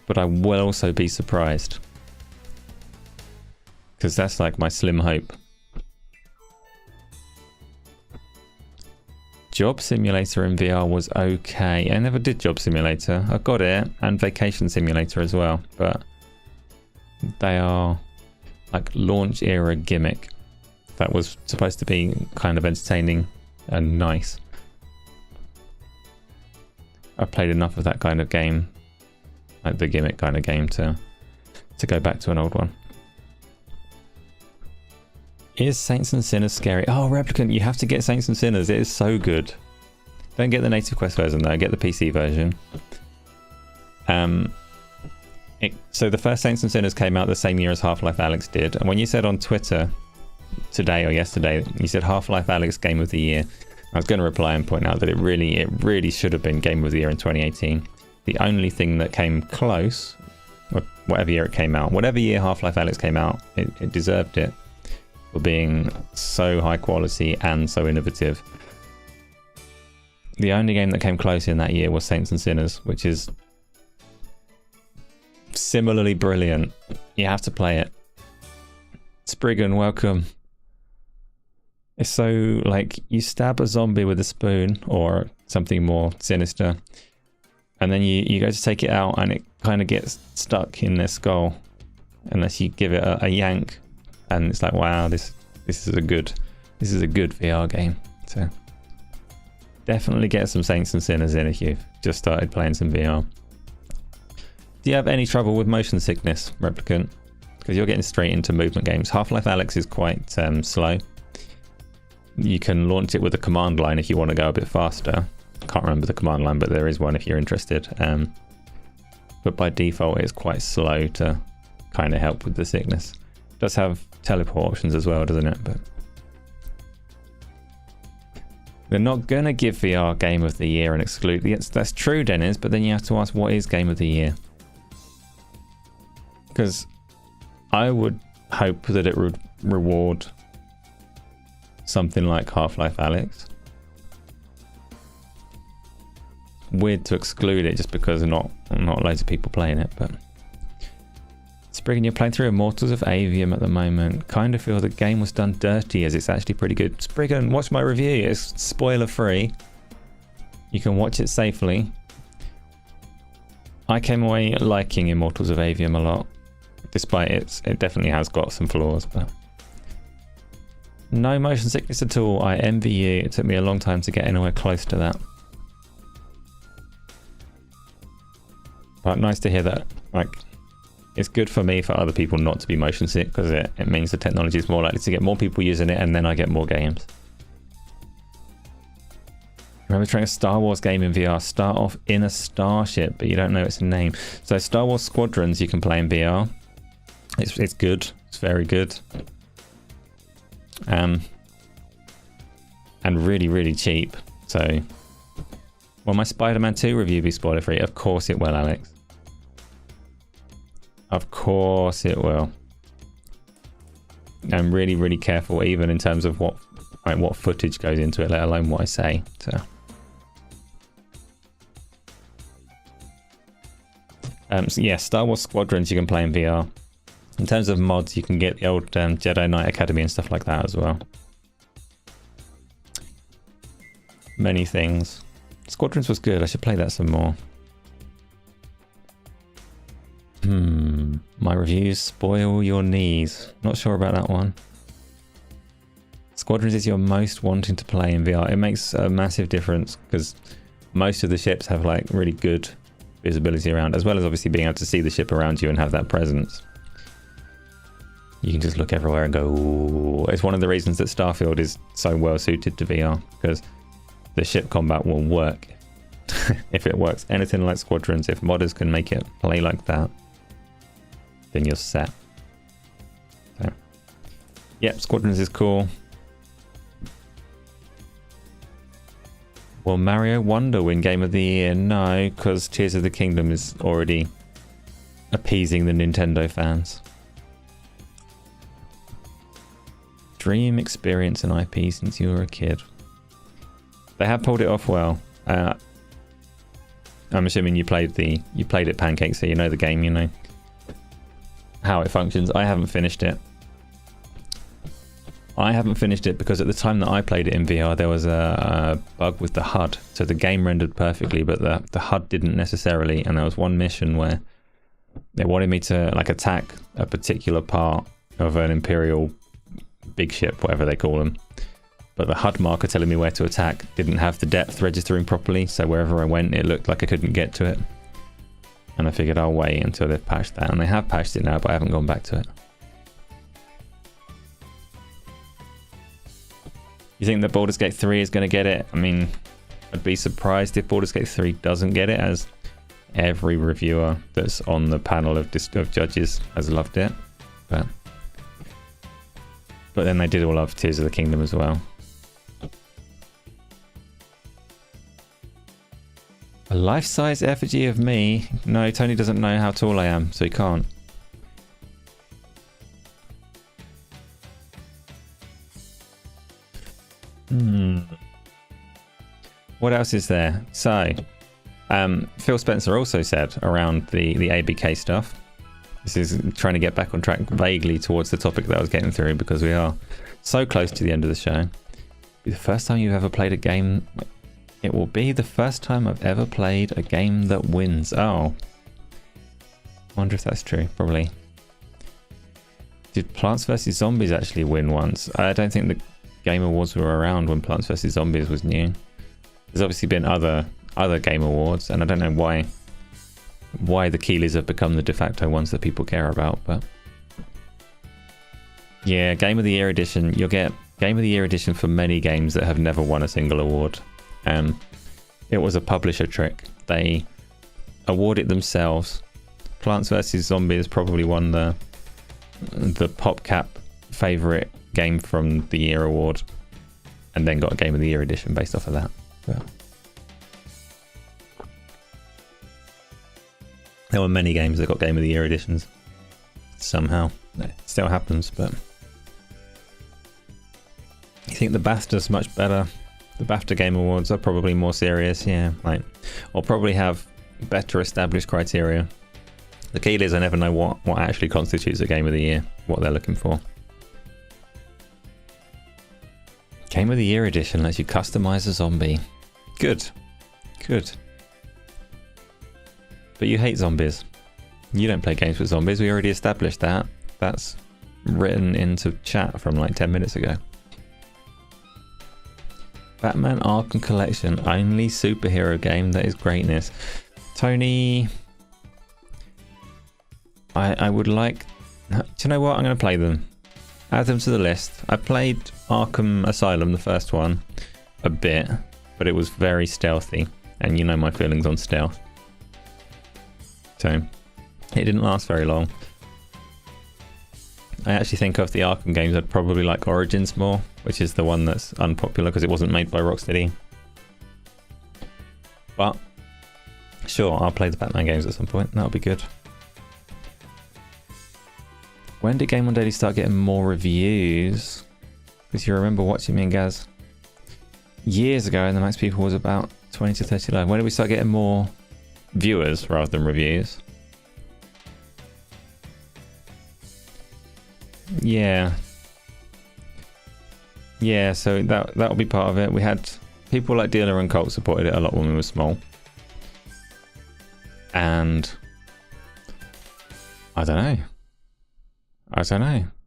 but I will also be surprised. Because that's like my slim hope. Job Simulator in VR was okay. I never did Job Simulator. I got it, and Vacation Simulator as well, but they are like launch era gimmick that was supposed to be kind of entertaining and nice. I've played enough of that kind of game, like the gimmick kind of game, to go back to an old one. Is Saints and Sinners scary? Oh, Replicant, you have to get Saints and Sinners. It is so good. Don't get the Native Quest version though, get the PC version. So the first Saints and Sinners came out the same year as Half-Life Alyx did. And when you said on Twitter today or yesterday, you said Half-Life Alyx Game of the Year, I was going to reply and point out that it really should have been Game of the Year in 2018. The only thing that came close, or whatever year it came out, whatever year Half-Life Alyx came out, it deserved it for being so high quality and so innovative. The only game that came close in that year was Saints and Sinners, which is similarly brilliant. You have to play it. Spriggan, welcome. It's so, like, you stab a zombie with a spoon or something more sinister, and then you go to take it out and it kind of gets stuck in their skull unless you give it a yank, and it's like, wow, this is a good VR game. So definitely get some Saints and Sinners in if you've just started playing some VR. Do you have any trouble with motion sickness, Replicant? Because you're getting straight into movement games. Half-Life Alyx is quite slow. You can launch it with a command line if you want to go a bit faster. Can't remember the command line, but there is one if you're interested. But by default, it's quite slow to kind of help with the sickness. It does have teleport options as well, doesn't it? But they're not going to give VR Game of the Year and exclude... That's true, Dennis, but then you have to ask, what is Game of the Year? Because I would hope that it would reward something like Half-Life Alyx. Weird to exclude it just because not loads of people playing it, but... Spriggan, you're playing through Immortals of Avium at the moment. Kind of feel the game was done dirty as it's actually pretty good. Spriggan, watch my review. It's spoiler free. You can watch it safely. I came away liking Immortals of Avium a lot, despite it definitely has got some flaws, but... No motion sickness at all. I envy you. It took me a long time to get anywhere close to that. But nice to hear that, like, it's good for me for other people not to be motion sick, because it means the technology is more likely to get more people using it, and then I get more games. Remember trying a Star Wars game in VR? Start off in a starship, but you don't know its name. So Star Wars Squadrons you can play in VR. It's good. It's very good. And really, really cheap. So, will my Spider-Man 2 review be spoiler free? Of course it will, Alex. Of course it will. I'm really, really careful, even in terms of what footage goes into it, let alone what I say. So, so yeah, Star Wars Squadrons you can play in VR. In terms of mods, you can get the old Jedi Knight Academy and stuff like that as well. Many things. Squadrons was good. I should play that some more. My reviews spoil your knees. Not sure about that one. Squadrons is your most wanting to play in VR. It makes a massive difference because most of the ships have like really good visibility around, as well as obviously being able to see the ship around you and have that presence. You can just look everywhere and go, ooh. It's one of the reasons that Starfield is so well suited to VR, because the ship combat will work. If it works anything like Squadrons, if modders can make it play like that, then you're set. So, yep, Squadrons is cool. Will Mario Wonder win Game of the Year? No, because Tears of the Kingdom is already appeasing the Nintendo fans. Dream experience in IP since you were a kid. They have pulled it off well. I'm assuming you played it Pancake, so you know the game, you know how it functions. I haven't finished it. Because at the time that I played it in VR, there was a bug with the HUD. So the game rendered perfectly, but the HUD didn't necessarily. And there was one mission where they wanted me to like attack a particular part of an Imperial big ship, whatever they call them. But the HUD marker telling me where to attack didn't have the depth registering properly. So wherever I went, it looked like I couldn't get to it. And I figured I'll wait until they've patched that. And they have patched it now, but I haven't gone back to it. You think that Baldur's Gate 3 is going to get it? I mean, I'd be surprised if Baldur's Gate 3 doesn't get it, as every reviewer that's on the panel of judges has loved it. But then they did all love Tears of the Kingdom as well. A life-size effigy of me? No, Tony doesn't know how tall I am, so he can't. What else is there? So, Phil Spencer also said around the ABK stuff, This is trying to get back on track vaguely towards the topic that I was getting through, because we are so close to the end of the show. The first time you've ever played a game... It will be the first time I've ever played a game that wins. Oh. Wonder if that's true. Probably. Did Plants vs Zombies actually win once? I don't think the Game Awards were around when Plants vs Zombies was new. There's obviously been other Game Awards, and I don't know why the Keeleys have become the de facto ones that people care about, but yeah, Game of the Year edition. You'll get Game of the Year edition for many games that have never won a single award. It was a publisher trick. They award it themselves. Plants vs Zombies probably won the PopCap favorite game from the year award, and then got a Game of the Year edition based off of that. But there were many games that got Game of the Year editions somehow. It still happens, but you think the BAFTA's much better? The BAFTA Game Awards are probably more serious, yeah, like, or probably have better established criteria. The Keeleys, I never know what actually constitutes a Game of the Year, what they're looking for. Game of the Year edition lets you customize a zombie. Good. Good. But you hate zombies. You don't play games with zombies. We already established that. That's written into chat from like 10 minutes ago. Batman Arkham Collection, only superhero game that is greatness. Tony, I would like... Do you know what? I'm going to play them. Add them to the list. I played Arkham Asylum, the first one, a bit, but it was very stealthy, and you know my feelings on stealth. So, it didn't last very long. I actually think of the Arkham games, I'd probably like Origins more, which is the one that's unpopular because it wasn't made by Rocksteady. But, sure, I'll play the Batman games at some point. That'll be good. When did Game On Daily start getting more reviews? Because you remember watching me and Gaz years ago, and the max people was about 20 to 30 live. When did we start getting more viewers rather than reviews? Yeah, so that'll be part of it. We had people like Dealer and Colt supported it a lot when we were small, and I don't know.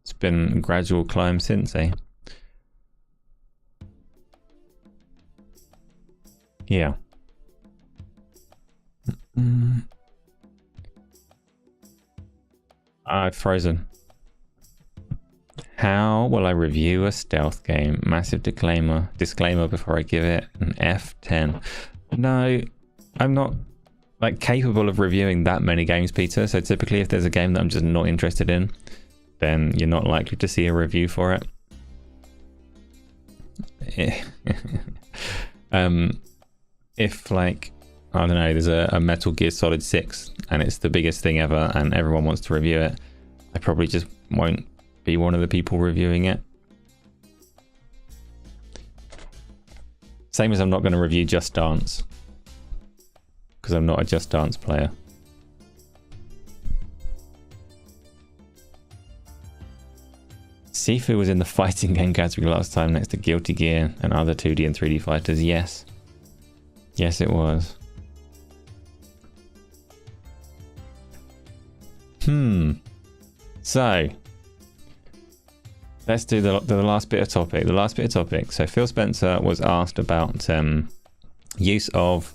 It's been a gradual climb since, eh? Yeah. I've frozen. How will I review a stealth game? Massive disclaimer before I give it an F10. No, I'm not like capable of reviewing that many games, Peter. So typically if there's a game that I'm just not interested in, then you're not likely to see a review for it. If like, I don't know, there's a Metal Gear Solid 6 and it's the biggest thing ever and everyone wants to review it, I probably just won't be one of the people reviewing it. Same as I'm not going to review Just Dance, because I'm not a Just Dance player. Sifu was in the fighting game category last time next to Guilty Gear and other 2D and 3D fighters. Yes. Yes, it was. So, let's do the last bit of topic. The last bit of topic. So Phil Spencer was asked about use of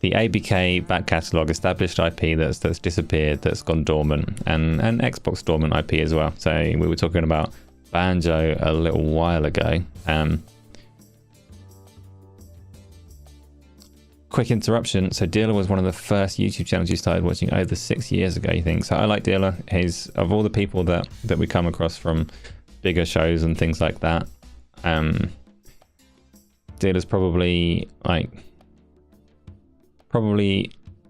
the ABK back catalogue, established IP that's disappeared, that's gone dormant, and Xbox dormant IP as well. So we were talking about Banjo a little while ago. Quick interruption. So Dealer was one of the first YouTube channels you started watching over 6 years ago, you think? So I like Dealer. He's, of all the people that we come across from bigger shows and things like that, Dealer's probably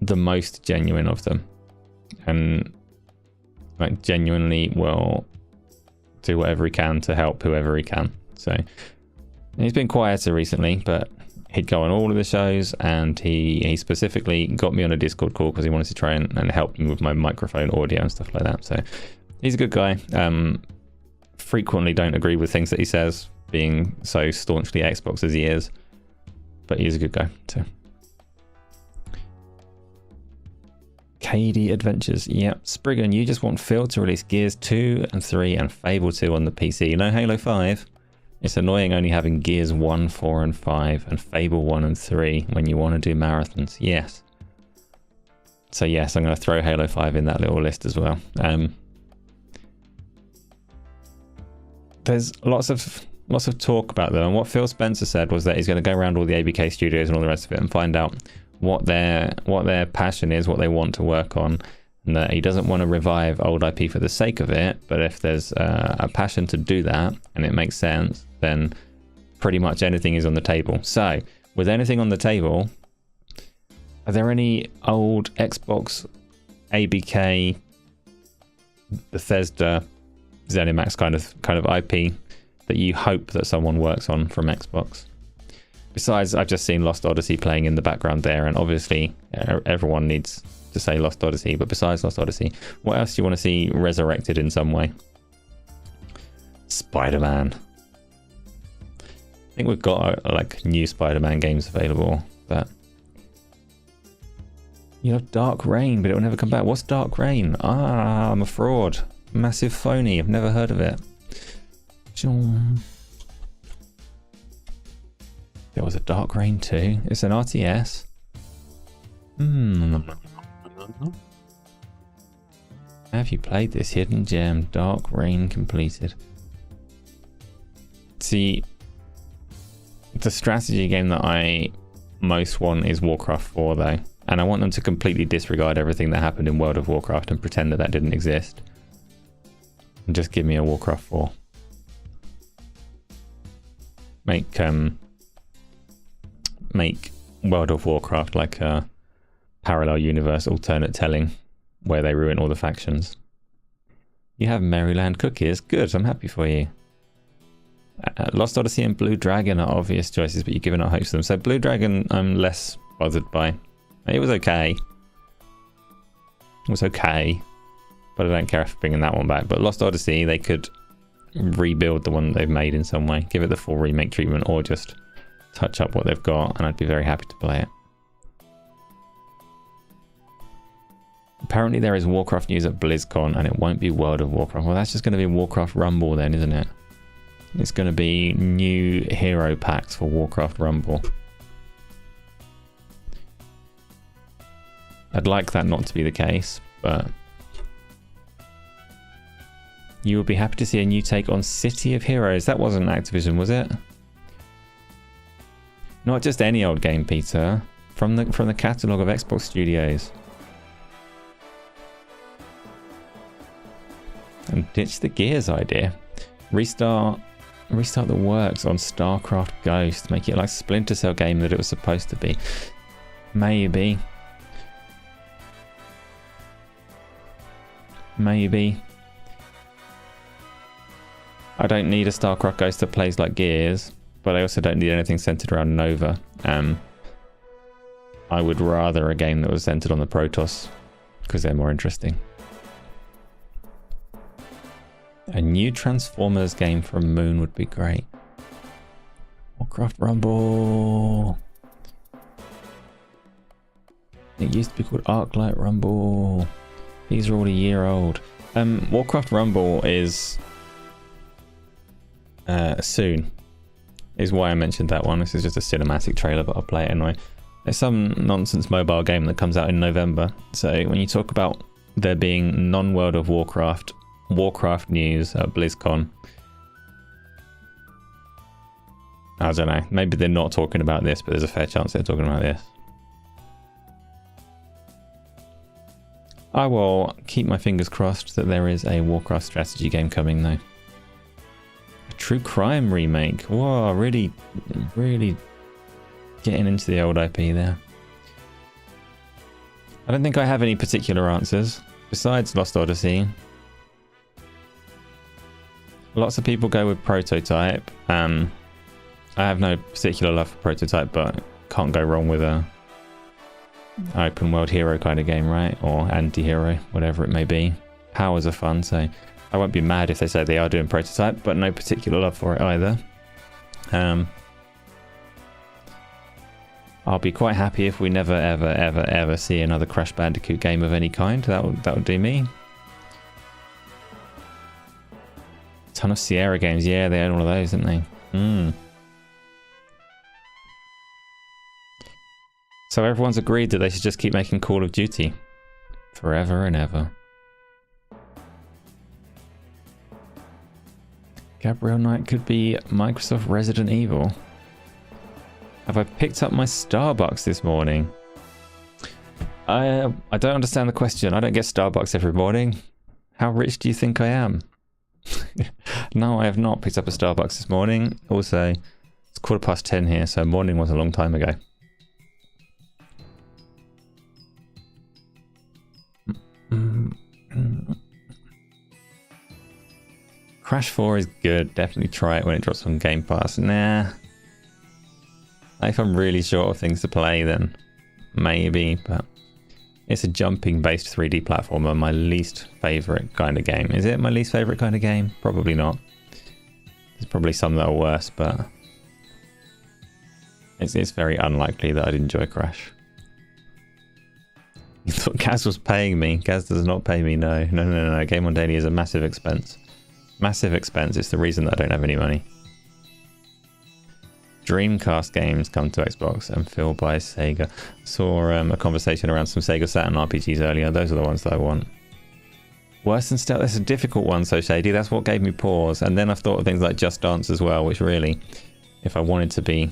the most genuine of them, and like genuinely will do whatever he can to help whoever he can. So he's been quieter recently, but he'd go on all of the shows, and he specifically got me on a Discord call because he wanted to try and help me with my microphone audio and stuff like that. So he's a good guy. Frequently don't agree with things that he says, being so staunchly Xbox as he is, but he's a good guy too. KD Adventures, yep. Spriggan, you just want Phil to release Gears 2 and 3 and Fable 2 on the PC. No Halo 5. It's annoying only having Gears 1, 4 and 5 and Fable 1 and 3 when you want to do marathons. Yes. So yes, I'm going to throw Halo 5 in that little list as well. There's lots of talk about them, and what Phil Spencer said was that he's going to go around all the ABK studios and all the rest of it and find out what their passion is, what they want to work on, and that he doesn't want to revive old IP for the sake of it, but if there's a passion to do that and it makes sense, then pretty much anything is on the table. So with anything on the table, are there any old Xbox, ABK, Bethesda, ZeniMax kind of IP that you hope that someone works on from Xbox? Besides, I've just seen Lost Odyssey playing in the background there, and obviously everyone needs to say Lost Odyssey, but besides Lost Odyssey, what else do you want to see resurrected in some way? Spider-Man. I think we've got like new Spider-Man games available, but you have Dark Reign, but it will never come back. What's Dark Reign? Ah, I'm a fraud. Massive phony. I've never heard of it. There was a Dark Reign 2. It's an RTS. Have you played this hidden gem? Dark Reign completed. See, the strategy game that I most want is Warcraft 4 though. And I want them to completely disregard everything that happened in World of Warcraft and pretend that that didn't exist. And just give me a Warcraft 4. Make World of Warcraft like a parallel universe alternate telling where they ruin all the factions. You have Maryland cookies. Good, I'm happy for you. Lost Odyssey and Blue Dragon are obvious choices, but you've given up hopes to them. So Blue Dragon I'm less bothered by. It was okay. It was okay. But I don't care if bringing that one back. But Lost Odyssey, they could rebuild the one they've made in some way. Give it the full remake treatment, or just touch up what they've got, and I'd be very happy to play it. Apparently there is Warcraft news at BlizzCon, and it won't be World of Warcraft. Well, that's just going to be Warcraft Rumble then, isn't it? It's going to be new hero packs for Warcraft Rumble. I'd like that not to be the case, but you would be happy to see a new take on City of Heroes. That wasn't Activision, was it? Not just any old game, Peter. From the catalogue of Xbox Studios. And ditch the Gears idea. Restart the works on StarCraft Ghost. Make it like a Splinter Cell game that it was supposed to be. Maybe. Maybe. I don't need a StarCraft Ghost that plays like Gears, but I also don't need anything centered around Nova. I would rather a game that was centered on the Protoss, because they're more interesting. A new Transformers game from Moon would be great. Warcraft Rumble. It used to be called Arclight Rumble. These are all a year old. Warcraft Rumble is soon. Is why I mentioned that one. This is just a cinematic trailer, but I'll play it anyway. There's some nonsense mobile game that comes out in November. So when you talk about there being non-World of Warcraft news at BlizzCon, I don't know. Maybe they're not talking about this, but there's a fair chance they're talking about this. I will keep my fingers crossed that there is a Warcraft strategy game coming though. A true crime remake. Whoa, really getting into the old IP there. I don't think I have any particular answers besides Lost Odyssey. Lots of people go with Prototype. I have no particular love for Prototype, but can't go wrong with a open world hero kind of game, right? Or anti-hero, whatever it may be. Powers are fun, so I won't be mad if they say they are doing Prototype, but no particular love for it either. I'll be quite happy if we never ever ever ever see another Crash Bandicoot game of any kind. That would do me. Ton of Sierra games, yeah, they had one of those, didn't they? So everyone's agreed that they should just keep making Call of Duty forever and ever. Gabriel Knight could be Microsoft Resident Evil. Have I picked up my Starbucks this morning? I don't understand the question. I don't get Starbucks every morning. How rich do you think I am? No, I have not picked up a Starbucks this morning. Also, it's 10:15 here, so morning was a long time ago. Crash 4 is good. Definitely try it when it drops on Game Pass. Nah. If I'm really short of things to play, then maybe, but it's a jumping-based 3D platformer, my least favourite kind of game. Is it my least favourite kind of game? Probably not. There's probably some that are worse, but it's very unlikely that I'd enjoy Crash. You thought Gaz was paying me. Gaz does not pay me, no. No. Game on Daily is a massive expense. Massive expense. It's the reason that I don't have any money. Dreamcast games come to Xbox and filled by Sega. Saw a conversation around some Sega Saturn RPGs earlier. Those are the ones that I want. Worse than Stealth. That's a difficult one, so Shady. That's what gave me pause. And then I've thought of things like Just Dance as well, which really, if I wanted to be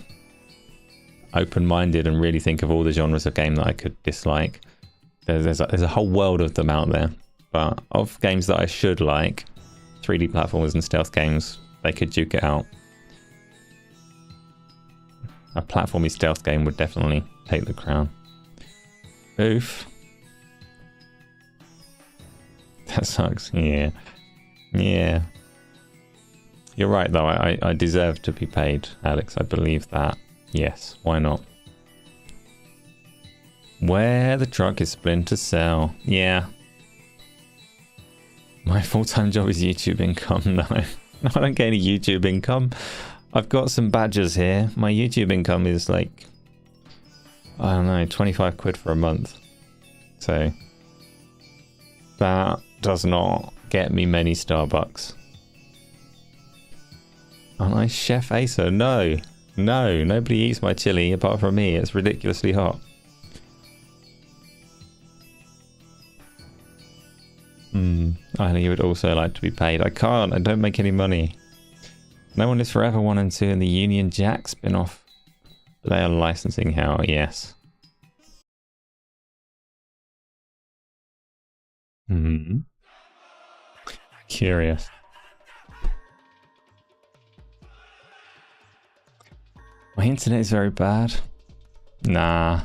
open-minded and really think of all the genres of game that I could dislike, there's a whole world of them out there. But of games that I should like, 3D platformers and stealth games, they could duke it out. A platformy stealth game would definitely take the crown. Oof. That sucks. Yeah. You're right, though. I deserve to be paid, Alex. I believe that. Yes, why not? Where the truck is Splinter Cell. Yeah. My full-time job is YouTube income. No. I don't get any YouTube income. I've got some badges here. My YouTube income is like, I don't know, 25 quid for a month. So that does not get me many Starbucks. Aren't I Chef Asa? No, nobody eats my chili apart from me. It's ridiculously hot. I know you would also like to be paid. I can't. I don't make any money. No One Lives Forever 1 and 2 and the Union Jack spin-off. They are licensing hell, yes. Curious. My internet is very bad. Nah.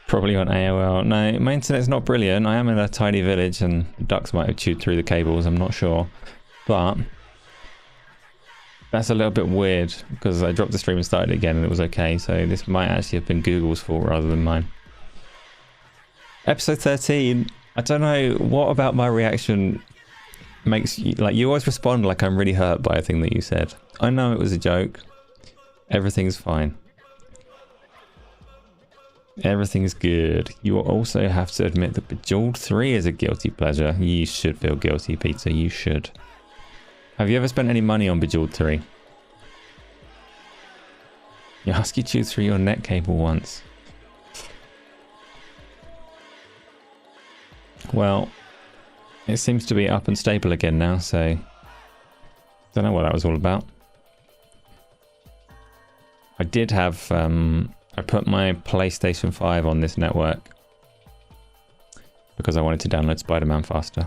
Probably on AOL. No, my internet's not brilliant. I am in a tiny village and ducks might have chewed through the cables. I'm not sure. But that's a little bit weird because I dropped the stream and started it again and it was okay. So this might actually have been Google's fault rather than mine. Episode 13. I don't know what about my reaction makes you, like, you always respond like I'm really hurt by a thing that you said. I know it was a joke. Everything's fine. Everything's good. You also have to admit that Bejeweled 3 is a guilty pleasure. You should feel guilty, Peter. You should. Have you ever spent any money on Bejeweled 3? You husky chewed through your net cable once. Well, it seems to be up and stable again now, so don't know what that was all about. I did have I put my PlayStation 5 on this network because I wanted to download Spider-Man faster.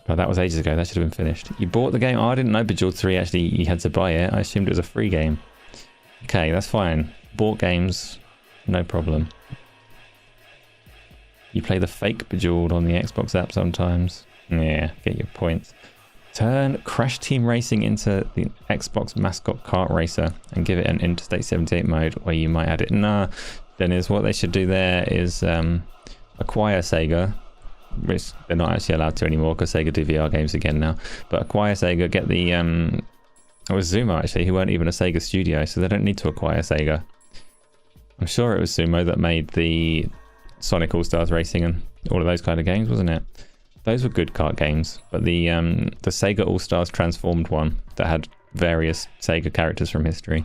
But that was ages ago. That should have been finished. You bought the game? Oh, I didn't know Bejeweled 3 actually you had to buy it. I assumed it was a free game. Okay, that's fine. Bought games, no problem. You play the fake Bejeweled on the Xbox app sometimes. Yeah, get your points. Turn Crash Team Racing into the Xbox mascot kart racer and give it an Interstate 78 mode where you might add it. Nah, Dennis, what they should do there is acquire Sega, which they're not actually allowed to anymore because Sega do VR games again now. But acquire Sega, get the... it was Zumo actually, who weren't even a Sega studio, so they don't need to acquire Sega. I'm sure it was Zumo that made the Sonic All-Stars Racing and all of those kind of games, wasn't it? Those were good kart games, but the Sega All-Stars Transformed one that had various Sega characters from history,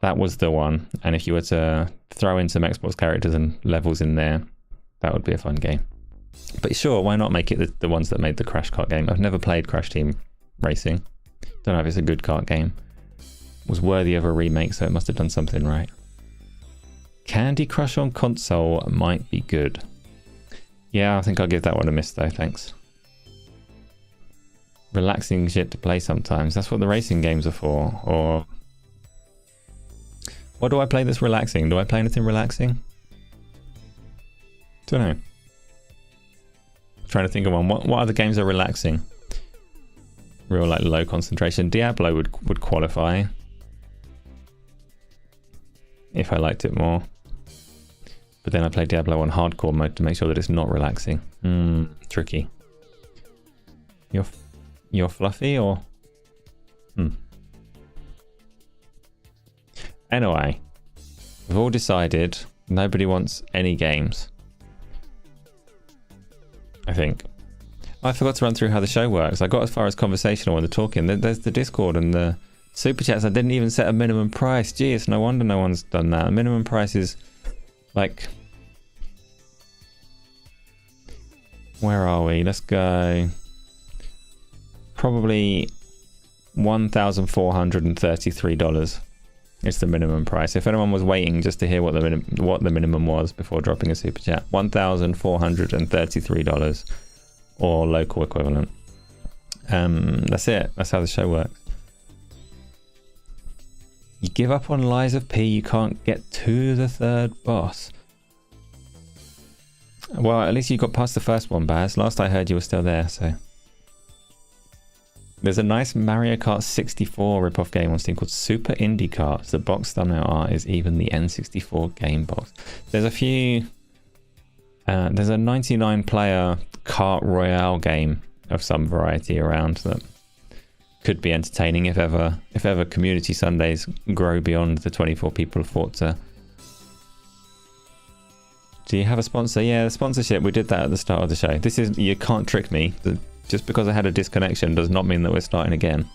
that was the one. And if you were to throw in some Xbox characters and levels in there, that would be a fun game. But sure, why not make it the ones that made the Crash Kart game? I've never played Crash Team Racing. Don't know if it's a good kart game. It was worthy of a remake, so it must have done something right. Candy Crush on console might be good. Yeah, I think I'll give that one a miss though, thanks. Relaxing shit to play sometimes. That's what the racing games are for. Or what do I play that's relaxing? Do I play anything relaxing? Don't know. Trying to think of one. What other games are relaxing? Real like low concentration. Diablo would qualify if I liked it more. But then I play Diablo on hardcore mode to make sure that it's not relaxing. Tricky. You're fluffy or? Anyway, we've all decided nobody wants any games. I think. I forgot to run through how the show works. I got as far as conversational when they're talking. There's the Discord and the Super Chats. I didn't even set a minimum price. Gee, it's no wonder no one's done that. A minimum price is like... Where are we? Let's go... Probably $1,433 is the minimum price. If anyone was waiting just to hear what the minimum was before dropping a Super Chat. $1,433. Or local equivalent. That's it. That's how the show works. You give up on Lies of P, you can't get to the third boss. Well, at least you got past the first one, Baz. Last I heard you were still there, so... There's a nice Mario Kart 64 rip-off game on Steam called Super Indie Karts. The box thumbnail art is even the N64 game box. There's a few... there's a 99-player kart royale game of some variety around that could be entertaining if ever community Sundays grow beyond the 24 people of Forza. Do you have a sponsor? Yeah, the sponsorship, we did that at the start of the show. This is, you can't trick me. Just because I had a disconnection does not mean that we're starting again.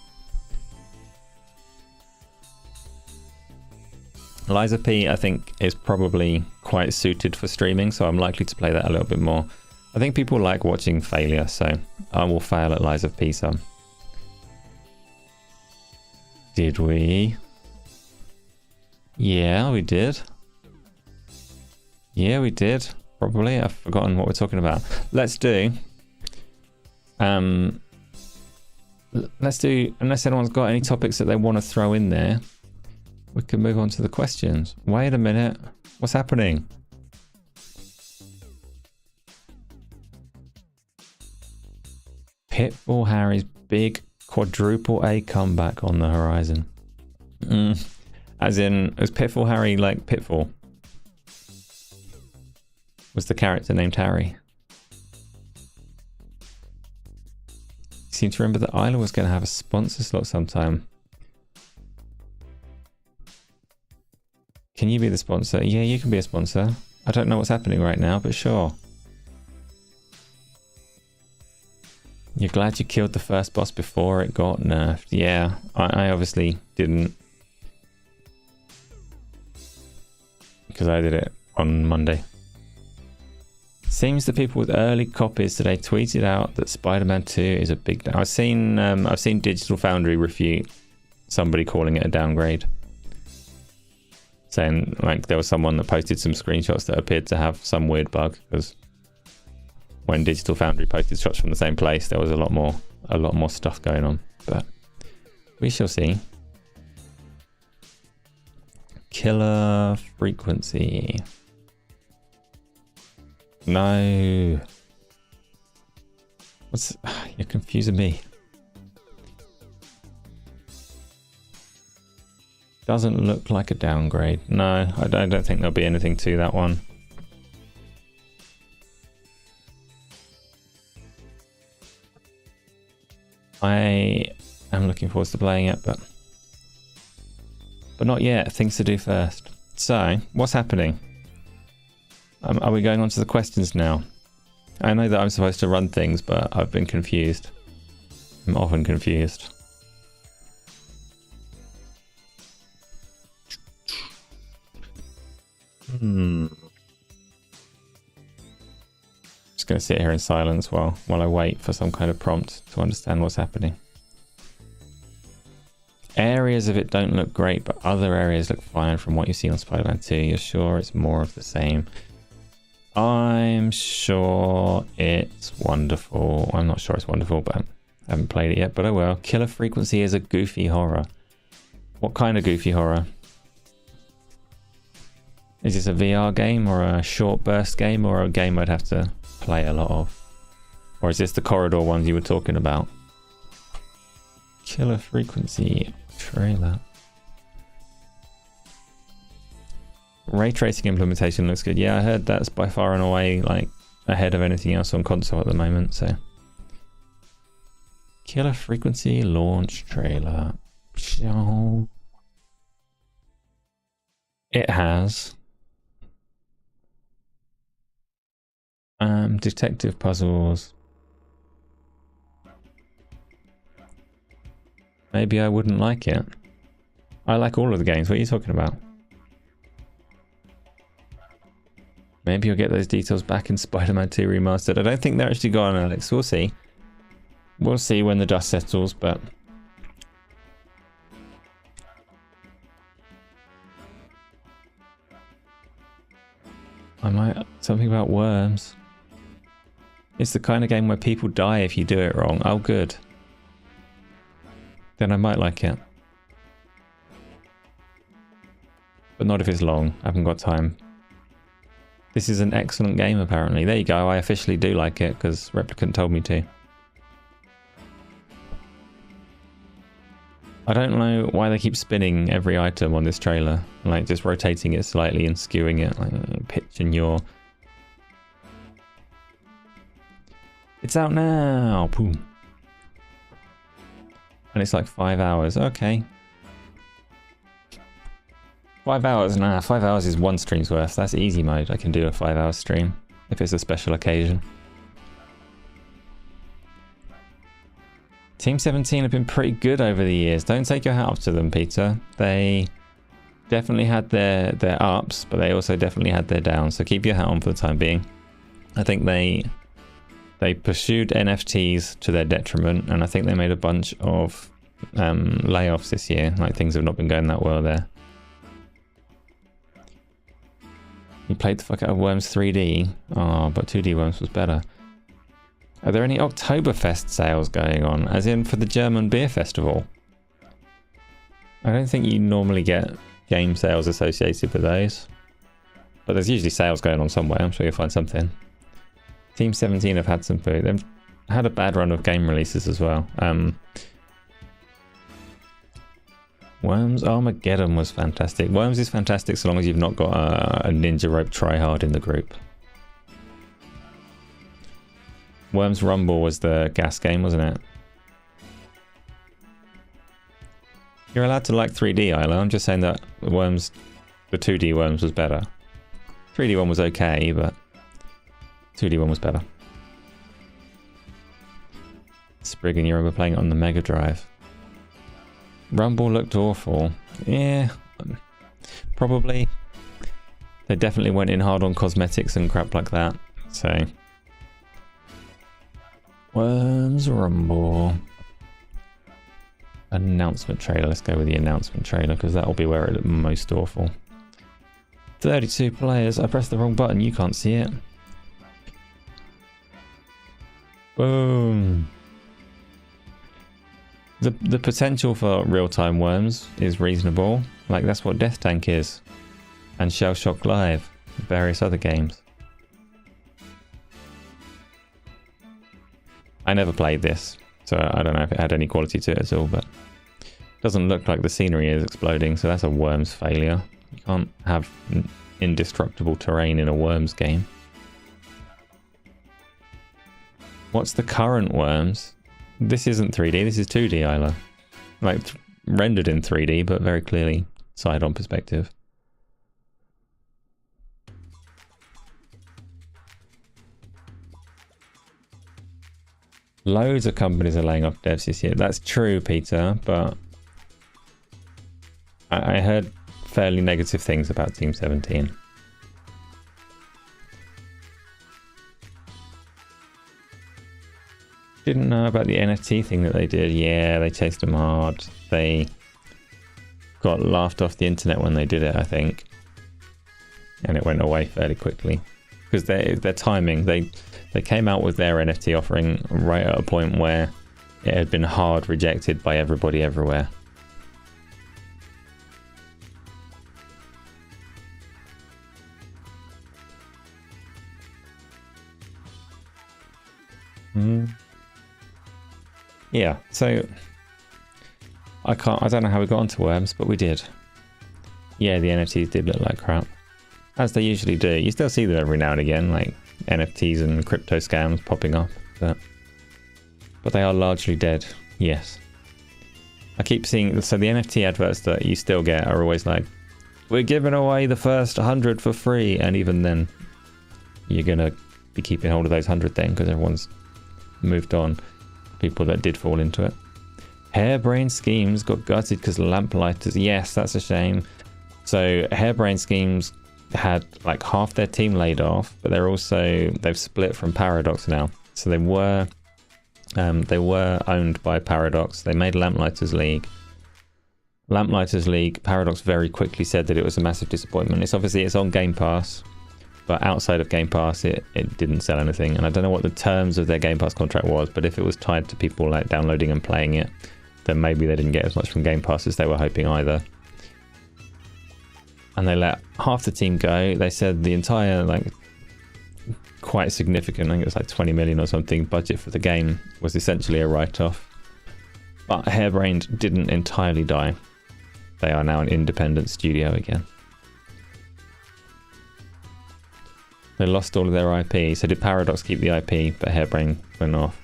Lies of P, I think, is probably quite suited for streaming, so I'm likely to play that a little bit more. I think people like watching failure, so I will fail at Lies of P some. Did we? Yeah, we did. Yeah, we did. Probably. I've forgotten what we're talking about. Let's do... let's do... Unless anyone's got any topics that they want to throw in there, we can move on to the questions. Wait a minute. What's happening? Pitbull Harry's big quadruple A comeback on the horizon. As in, was Pitfall Harry like Pitfall? Was the character named Harry? Seem to remember that Isla was going to have a sponsor slot sometime. Can you be the sponsor? Yeah, you can be a sponsor. I don't know what's happening right now, but sure. You're glad you killed the first boss before it got nerfed. Yeah, I obviously didn't. Because I did it on Monday. Seems the people with early copies today tweeted out that Spider-Man 2 is a big... I've seen Digital Foundry refute somebody calling it a downgrade. Saying like there was someone that posted some screenshots that appeared to have some weird bug, because when Digital Foundry posted shots from the same place, there was a lot more stuff going on. But we shall see. Killer frequency. No. You're confusing me. Doesn't look like a downgrade. No, I don't think there'll be anything to that one. I am looking forward to playing it, but not yet. Things to do first. So, what's happening? Are we going on to the questions now? I know that I'm supposed to run things, but I've been confused. I'm often confused. Just going to sit here in silence while I wait for some kind of prompt to understand what's happening. Areas of it don't look great, but other areas look fine from what you see on Spider-Man 2. You're sure it's more of the same? I'm sure it's wonderful. I'm not sure it's wonderful, but I haven't played it yet, but I will. Killer Frequency is a goofy horror. What kind of goofy horror? Is this a VR game or a short burst game or a game I'd have to play a lot of? Or is this the corridor ones you were talking about? Killer Frequency trailer. Ray tracing implementation looks good. Yeah, I heard that's by far and away like ahead of anything else on console at the moment, so. Killer Frequency launch trailer. It has detective puzzles. Maybe I wouldn't like it. I like all of the games. What are you talking about? Maybe you'll get those details back in Spider-Man 2 Remastered. I don't think they're actually gone, Alex. We'll see. We'll see when the dust settles, but... I might... Something about worms. It's the kind of game where people die if you do it wrong. Oh, good. Then I might like it. But not if it's long. I haven't got time. This is an excellent game, apparently. There you go. I officially do like it, because Replicant told me to. I don't know why they keep spinning every item on this trailer. Like, just rotating it slightly and skewing it. Like, pitch and yaw. It's out now! Boom. And it's like 5 hours. Okay. 5 hours? Nah, 5 hours is one stream's worth. That's easy mode. I can do a 5-hour stream if it's a special occasion. Team 17 have been pretty good over the years. Don't take your hat off to them, Peter. They definitely had their ups, but they also definitely had their downs. So keep your hat on for the time being. I think they pursued NFTs to their detriment, and I think they made a bunch of layoffs this year. Like, things have not been going that well there. You played the fuck out of Worms 3D. Oh, but 2D Worms was better. Are there any Oktoberfest sales going on? As in for the German Beer Festival? I don't think you normally get game sales associated with those. But there's usually sales going on somewhere. I'm sure you'll find something. Team 17 have had some food. They've had a bad run of game releases as well. Worms Armageddon was fantastic. Worms is fantastic so long as you've not got a Ninja Rope tryhard in the group. Worms Rumble was the gas game, wasn't it? You're allowed to like 3D, Isla. I'm just saying that Worms, the 2D Worms was better. 3D one was okay, but 2D one was better. Spriggan, you remember playing it on the Mega Drive. Rumble looked awful. Yeah, probably. They definitely went in hard on cosmetics and crap like that. So, Worms Rumble. Announcement trailer. Let's go with the announcement trailer because that'll be where it looked most awful. 32 players. I pressed the wrong button. You can't see it. Boom. The potential for real-time Worms is reasonable. Like, that's what Death Tank is. And Shell Shock Live. Various other games. I never played this, so I don't know if it had any quality to it at all, but Doesn't look like the scenery is exploding, so that's a Worms failure. You can't have indestructible terrain in a Worms game. What's the current Worms? This isn't 3D, this is 2D, Isla. Like, rendered in 3D, but very clearly side-on perspective. Loads of companies are laying off devs this year. That's true, Peter, but I heard fairly negative things about Team 17. Didn't know about the NFT thing that they did. Yeah, they chased them hard. They got laughed off the internet when they did it, I think. And it went away fairly quickly. Because their timing, they came out with their NFT offering right at a point where it had been hard rejected by everybody everywhere. Yeah, so I don't know how we got onto Worms, but we did. Yeah, the NFTs did look like crap. As they usually do. You still see them every now and again, like NFTs and crypto scams popping up, but they are largely dead. Yes. I keep seeing, so the NFT adverts that you still get are always like, we're giving away the first 100 for free, and even then you're gonna be keeping hold of those 100 then because everyone's moved on. People that did fall into it. Harebrained Schemes got gutted because Lamplighters. Yes, that's a shame. So Harebrained Schemes had like half their team laid off, but they've split from Paradox now. So they were owned by Paradox. They made Lamplighters League. Lamplighters League, Paradox very quickly said that it was a massive disappointment. It's on Game Pass, but outside of Game Pass it didn't sell anything. And I don't know what the terms of their Game Pass contract was, but if it was tied to people like downloading and playing it, then maybe they didn't get as much from Game Pass as they were hoping either. And they let half the team go. They said the entire, like, quite significant, I think it was like 20 million or something, budget for the game was essentially a write-off. But Harebrained didn't entirely die. They are now an independent studio again. They lost all of their IP. So did Paradox keep the IP, but Harebrained went off?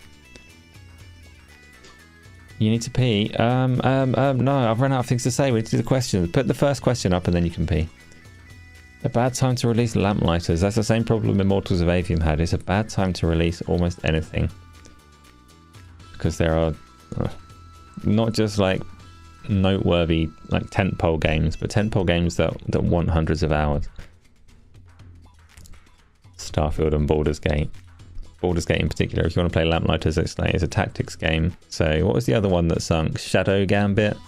You need to pee. No, I've run out of things to say. We need to do the questions. Put the first question up and then you can pee. A bad time to release Lamplighters. That's the same problem Immortals of Avium had. It's a bad time to release almost anything. Because there are not just like noteworthy like tentpole games, but tentpole games that want hundreds of hours. Starfield and Baldur's Gate. Baldur's Gate in particular, if you want to play Lamplighters, it's a tactics game. So what was the other one that sunk? Shadow Gambit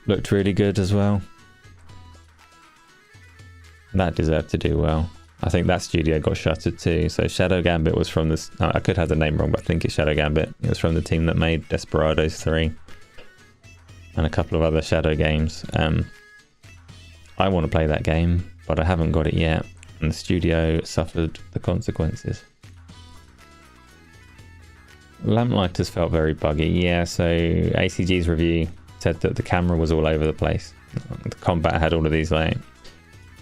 looked really good as well. That deserved to do well. I think that studio got shuttered too. So Shadow Gambit was from this. I could have the name wrong, but I think it's Shadow Gambit. It was from the team that made Desperados 3 and a couple of other Shadow games. I want to play that game, but I haven't got it yet, and the studio suffered the consequences. Lamplighters felt very buggy. Yeah, so ACG's review said that the camera was all over the place. The combat had all of these like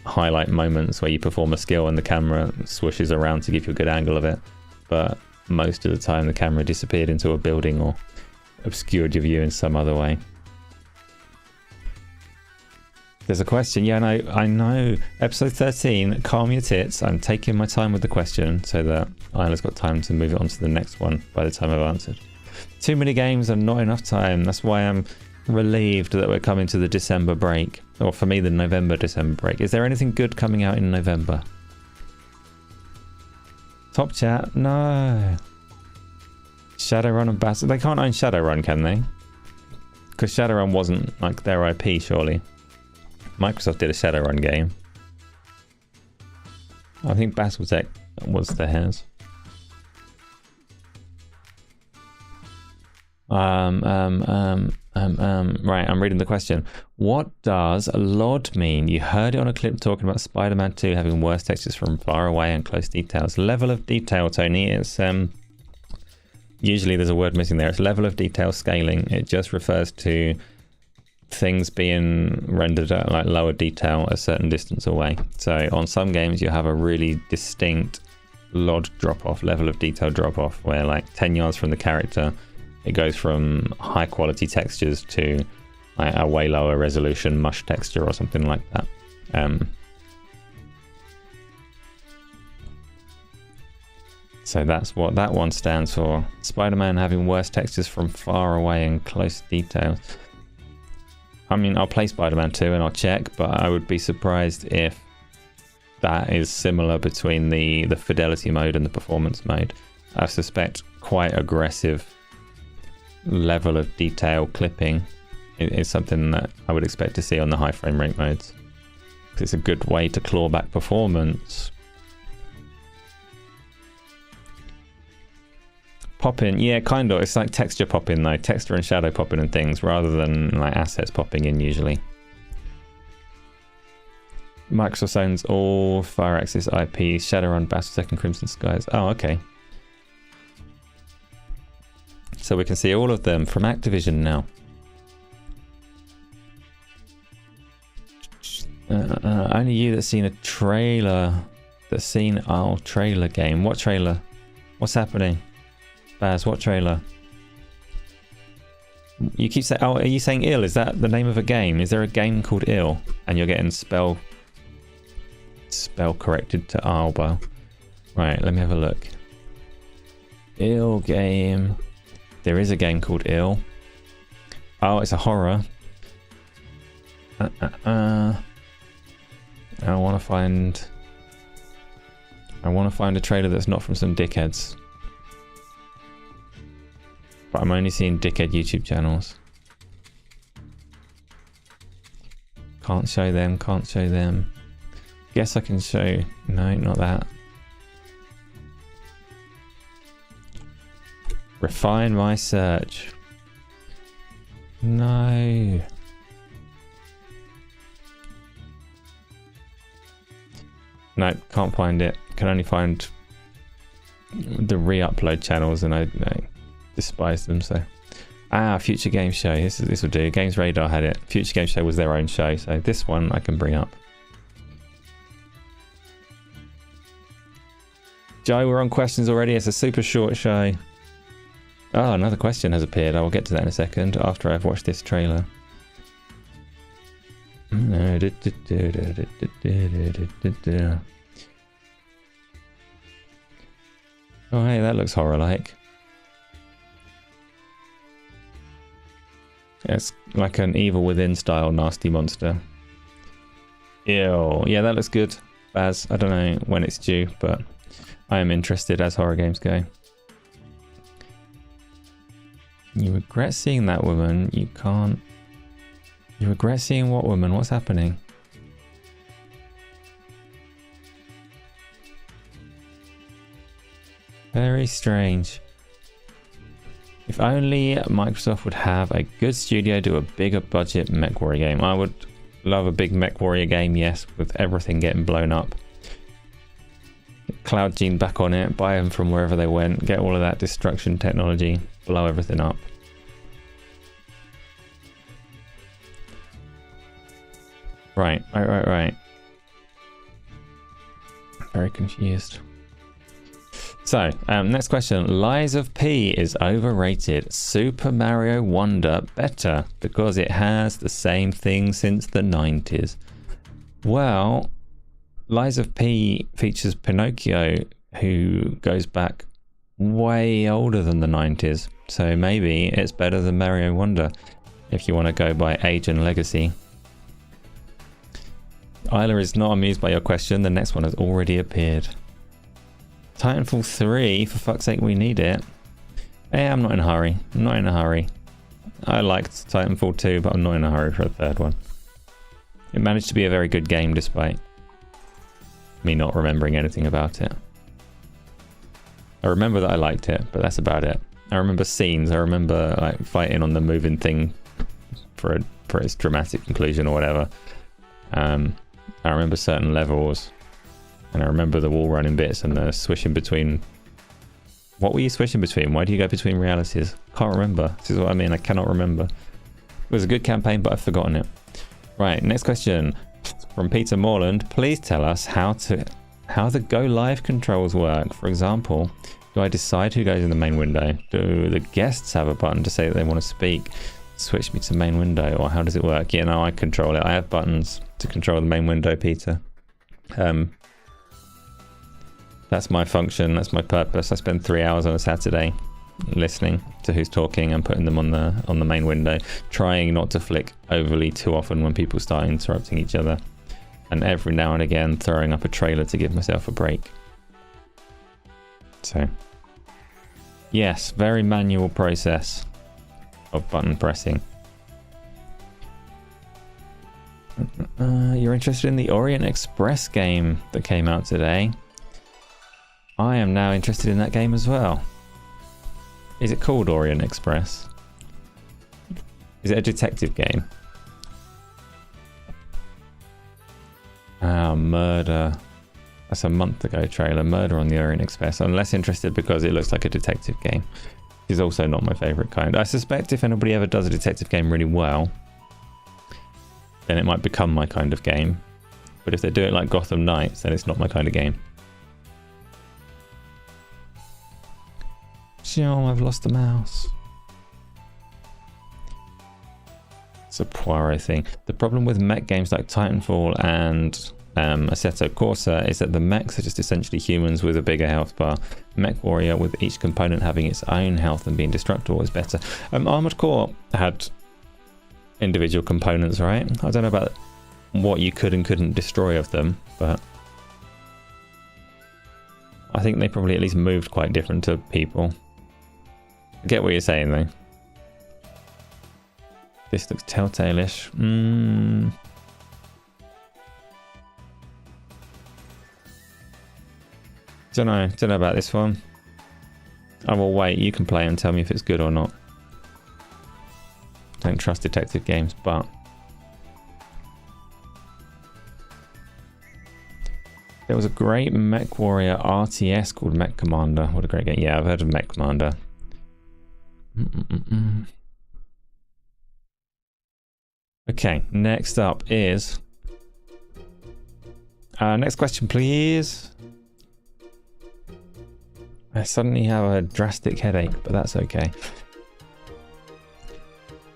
highlight moments where you perform a skill and the camera swooshes around to give you a good angle of it, but most of the time the camera disappeared into a building or obscured your view in some other way. There's a question. Yeah, I know. Episode 13, calm your tits. I'm taking my time with the question so that Isla's got time to move it on to the next one by the time I've answered. Too many games and not enough time. That's why I'm relieved that we're coming to the December break. Or for me, the November-December break. Is there anything good coming out in November? Top Chat? No. Shadowrun and Bass. They can't own Shadowrun, can they? Because Shadowrun wasn't like their IP, surely. Microsoft did a Shadowrun game. I think Battletech was theirs. Right, I'm reading the question. What does LOD mean? You heard it on a clip talking about Spider-Man 2 having worse textures from far away and close details. Level of detail, Tony. It's usually there's a word missing there. It's level of detail scaling. It just refers to things being rendered at like lower detail a certain distance away. So on some games you have a really distinct LOD drop off, level of detail drop off, where like 10 yards from the character it goes from high quality textures to like a way lower resolution mush texture or something like that. So that's what that one stands for. Spider-Man having worse textures from far away and close details. I mean, I'll play Spider-Man 2 and I'll check, but I would be surprised if that is similar between the fidelity mode and the performance mode. I suspect quite aggressive level of detail clipping is something that I would expect to see on the high frame rate modes. Because it's a good way to claw back performance. Popping, yeah, kind of. It's like texture popping though, texture and shadow popping and things, rather than like assets popping in usually. Microsoft owns all Firaxis IP, Shadowrun, Battlesec and Crimson Skies. Oh, okay. So we can see all of them from Activision now. Only you that's seen a trailer, that's seen our trailer game. What trailer? What's happening? Baz, what trailer? You keep saying, oh, are you saying Ill? Is that the name of a game? Is there a game called Ill? And you're getting spell corrected to Alba. Right, let me have a look. Ill game. There is a game called Ill. Oh, it's a horror. I want to find a trailer that's not from some dickheads. But I'm only seeing dickhead YouTube channels. Can't show them, can't show them. Guess I can show... No, not that. Refine my search. No. No, can't find it. Can only find the re-upload channels, and I despise them. So, Future Game Show. This will do. Games Radar had it. Future Game Show was their own show, so this one I can bring up. Joe, we're on questions already. It's a super short show. Oh, another question has appeared. I will get to that in a second after I've watched this trailer. Oh, hey, that looks horror-like. It's like an Evil Within style nasty monster. Ew. Yeah, that looks good, Baz. I don't know when it's due, but I am interested as horror games go. You regret seeing that woman. You can't... You regret seeing what woman? What's happening? Very strange. If only Microsoft would have a good studio do a bigger budget MechWarrior game. I would love a big MechWarrior game, yes, with everything getting blown up. Get Cloud Gene back on it, buy them from wherever they went, get all of that destruction technology, blow everything up. Right. Very confused. So, next question. Lies of P is overrated. Super Mario Wonder better because it has the same thing since the 90s. Well, Lies of P features Pinocchio, who goes back way older than the 90s. So maybe it's better than Mario Wonder if you want to go by age and legacy. Isla is not amused by your question. The next one has already appeared. Titanfall 3, for fuck's sake, we need it. Hey, I'm not in a hurry. I'm not in a hurry. I liked Titanfall 2, but I'm not in a hurry for a third one. It managed to be a very good game despite me not remembering anything about it. I remember that I liked it, but that's about it. I remember scenes. I remember like fighting on the moving thing for its dramatic conclusion or whatever. I remember certain levels, and I remember the wall running bits and the swishing between. What were you swishing between? Why do you go between realities? Can't remember. This is what I mean. I cannot remember. was a good campaign, but I've forgotten it. Right, next question from Peter Morland. Please tell us how the go live controls work. For example, do I decide who goes in the main window? Do the guests have a button to say that they want to speak? Switch me to main window, or how does it work? Yeah, no, I control it. I have buttons to control the main window, Peter. That's my function. That's my purpose. I spend 3 hours on a Saturday listening to who's talking and putting them on the main window, trying not to flick overly too often when people start interrupting each other, and every now and again throwing up a trailer to give myself a break. So yes, very manual process of button pressing. You're interested in the Orient Express game that came out today. I am now interested in that game as well. Is it called Orient Express? Is it a detective game? Murder. That's a month ago trailer. Murder on the Orient Express. I'm less interested because it looks like a detective game. It's also not my favourite kind. I suspect if anybody ever does a detective game really well, then it might become my kind of game. But if they do it like Gotham Knights, then it's not my kind of game. Oh, I've lost the mouse. It's a Poirot thing. The problem with mech games like Titanfall and Assetto Corsa is that the mechs are just essentially humans with a bigger health bar. Mech Warrior, with each component having its own health and being destructible, is better. Armored Core had individual components, right? I don't know about what you could and couldn't destroy of them, but I think they probably at least moved quite different to people. I get what you're saying though. This looks Telltale-ish. Don't know about this one. I will wait. You can play and tell me if it's good or not. Don't trust detective games, but there was a great Mech Warrior RTS called Mech Commander. What a great game. Yeah, I've heard of Mech Commander. Okay, next up is... next question, please. I suddenly have a drastic headache, but that's okay.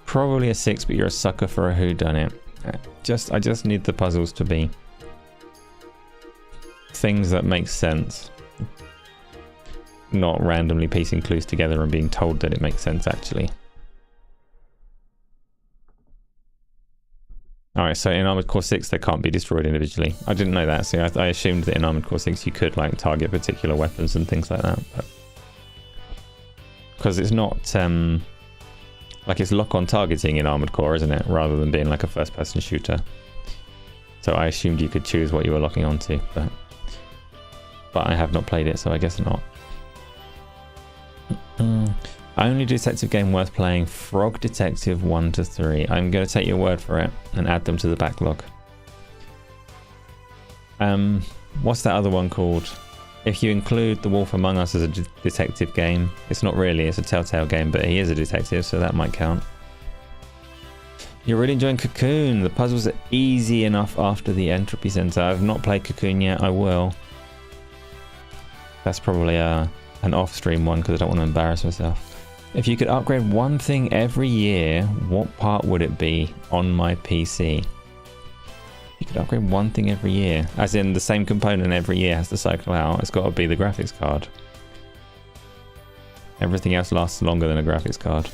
Probably a 6, but you're a sucker for a whodunit. I just need the puzzles to be things that make sense. Not randomly piecing clues together and being told that it makes sense, actually. Alright, so in Armored Core 6 they can't be destroyed individually. I didn't know that, so I assumed that in Armored Core 6 you could like target particular weapons and things like that. Because it's not like it's lock-on targeting in Armored Core, isn't it? Rather than being like a first-person shooter. So I assumed you could choose what you were locking onto, but I have not played it, so I guess not. Only detective game worth playing, Frog Detective 1 to 3. I'm going to take your word for it and add them to the backlog. What's that other one called? If you include The Wolf Among Us as a detective game, it's not really, it's a Telltale game, but he is a detective, so that might count. You're really enjoying Cocoon. The puzzles are easy enough after the Entropy Center. I've not played Cocoon yet, I will. That's probably an off-stream one because I don't want to embarrass myself. If you could upgrade one thing every year, what part would it be on my PC? You could upgrade one thing every year, as in the same component every year has to cycle out. It's got to be the graphics card. Everything else lasts longer than a graphics card.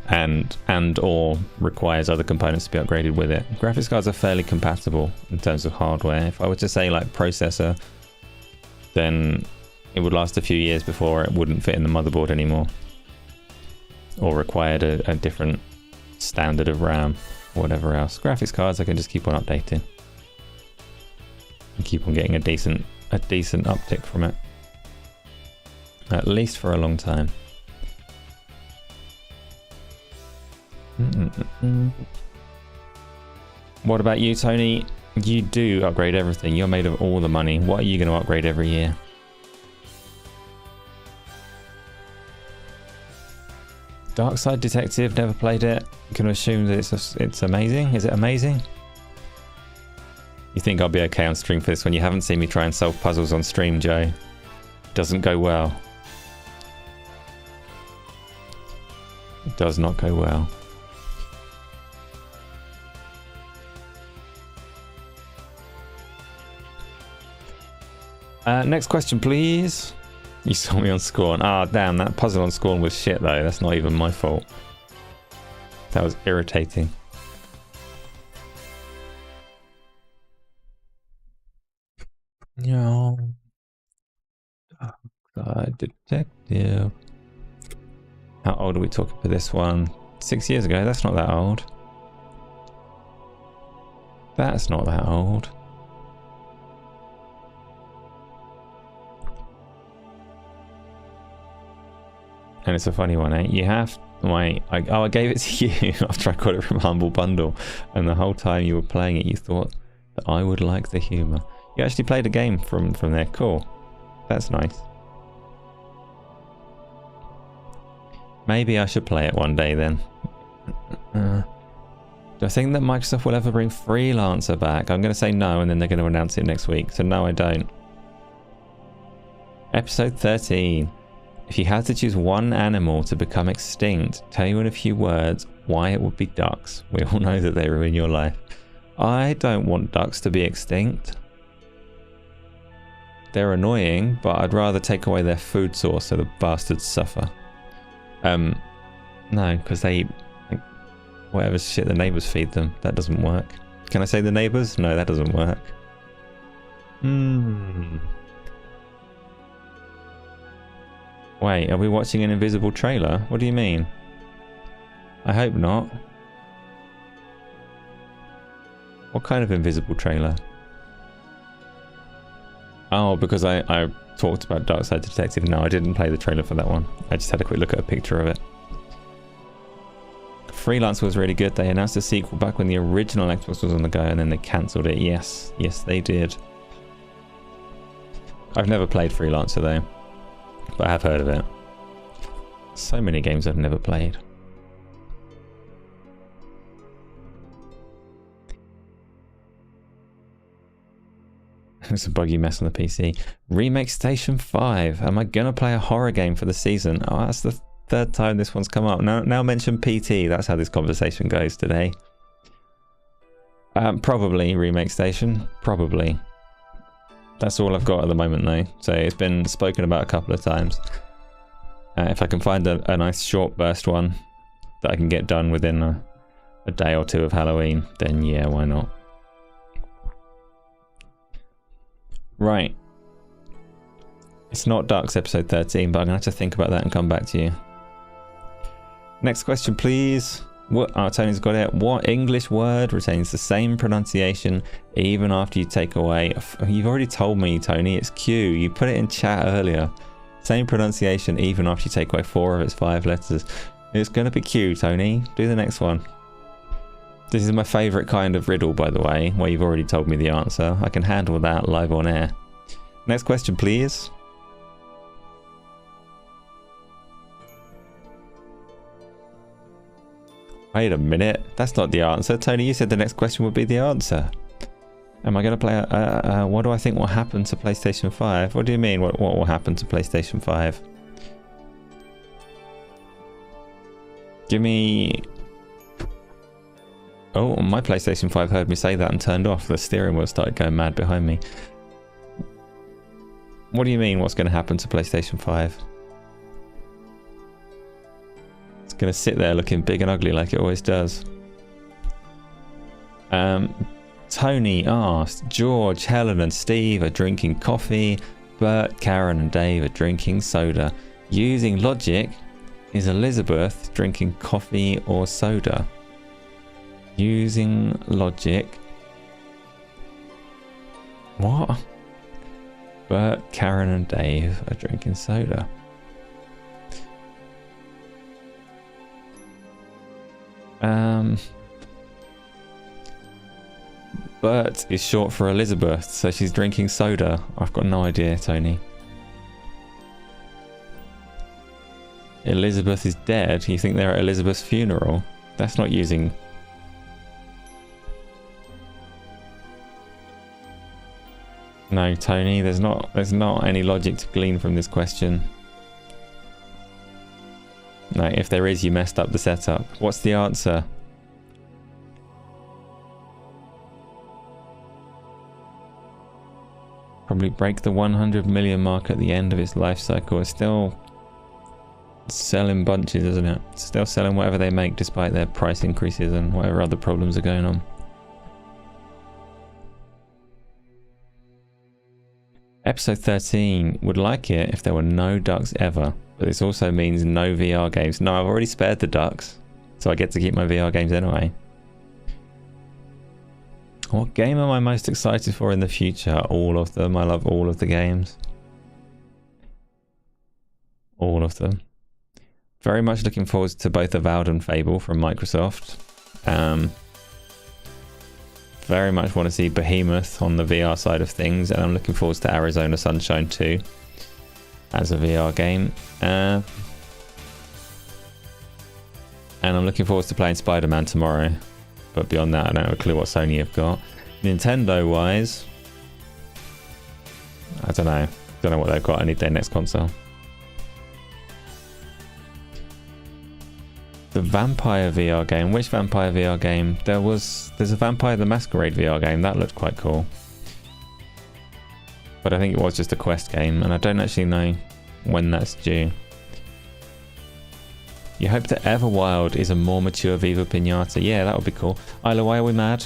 And or requires other components to be upgraded with it. Graphics cards are fairly compatible in terms of hardware. If I were to say like processor, then it would last a few years before it wouldn't fit in the motherboard anymore, or required a different standard of RAM or whatever else. Graphics cards I can just keep on updating and keep on getting a decent uptick from it, at least for a long time. What about you, Tony? You do upgrade everything. You're made of all the money. What are you going to upgrade every year? Dark Side Detective, never played it. You can assume that it's amazing. Is it amazing? You think I'll be okay on stream for this when you haven't seen me try and solve puzzles on stream, Joe? Doesn't go well. It does not go well. Next question, please. You saw me on Scorn. Ah, damn, that puzzle on Scorn was shit, though. That's not even my fault. That was irritating. No. Detective. How old are we talking for this one? 6 years ago? That's not that old. That's not that old. And it's a funny one, eh? You have... Wait, I gave it to you after I got it from Humble Bundle. And the whole time you were playing it, you thought that I would like the humour. You actually played a game from there. Cool. That's nice. Maybe I should play it one day then. Do I think that Microsoft will ever bring Freelancer back? I'm going to say no, and then they're going to announce it next week. So no, I don't. Episode 13. If you had to choose one animal to become extinct, tell you in a few words why it would be ducks. We all know that they ruin your life. I don't want ducks to be extinct. They're annoying, but I'd rather take away their food source so the bastards suffer. No, because they eat like, whatever shit the neighbours feed them. That doesn't work. Can I say the neighbours? No, that doesn't work. Wait, are we watching an invisible trailer? What do you mean? I hope not. What kind of invisible trailer? Oh, because I talked about Dark Side Detective. No, I didn't play the trailer for that one. I just had a quick look at a picture of it. Freelance was really good. They announced a sequel back when the original Xbox was on the go, and then they cancelled it. Yes, they did. I've never played Freelancer though, but I have heard of it. So many games I've never played. It's a buggy mess on the PC. Remake Station 5. Am I gonna play a horror game for the season? Oh, that's the third time this one's come up. Now mention PT. That's how this conversation goes today. Probably Remake Station. Probably. That's all I've got at the moment though. So it's been spoken about a couple of times. If I can find a nice short burst one that I can get done within a day or two of Halloween, then yeah, why not? Right. It's not Ducks episode 13, but I'm going to have to think about that and come back to you. Next question, please. Tony's got it. What English word retains the same pronunciation even after you take away... You've already told me, Tony. It's Q. You put it in chat earlier. Same pronunciation even after you take away 4 of its 5 letters. It's going to be Q, Tony. Do the next one. This is my favourite kind of riddle, by the way, where you've already told me the answer. I can handle that live on air. Next question, please. Wait a minute. That's not the answer. Tony, you said the next question would be the answer. Am I going to play... what do I think will happen to PlayStation 5? What do you mean, what will happen to PlayStation 5? Give me... Oh, my PlayStation 5 heard me say that and turned off. The steering wheel started going mad behind me. What do you mean, what's going to happen to PlayStation 5? It's going to sit there looking big and ugly like it always does. Tony asked, George, Helen and Steve are drinking coffee. Bert, Karen and Dave are drinking soda. Using logic, is Elizabeth drinking coffee or soda? Using logic. What? Bert, Karen and Dave are drinking soda. Bert is short for Elizabeth, so she's drinking soda. I've got no idea, Tony. Elizabeth is dead. You think they're at Elizabeth's funeral? That's not using... No, Tony, there's not any logic to glean from this question. No, if there is, you messed up the setup. What's the answer? Probably break the 100 million mark at the end of its life cycle. It's still selling bunches, isn't it? It's still selling whatever they make despite their price increases and whatever other problems are going on. Episode 13 would like it if there were no ducks ever, but this also means no VR games. No, I've already spared the ducks, so I get to keep my VR games anyway. What game am I most excited for in the future? All of them. I love all of the games. All of them. Very much looking forward to both Avowed and Fable from Microsoft. Very much want to see Behemoth on the VR side of things, and I'm looking forward to Arizona Sunshine 2 as a VR game. And I'm looking forward to playing Spider-Man tomorrow. But beyond that, I don't have a clue what Sony have got. Nintendo-wise, I don't know. Don't know what they've got. I need their next console. The Vampire VR game. Which Vampire VR game? There's a Vampire the Masquerade VR game. That looked quite cool. But I think it was just a Quest game, and I don't actually know when that's due. You hope that Everwild is a more mature Viva Pinata. Yeah, that would be cool. Isla, why are we mad?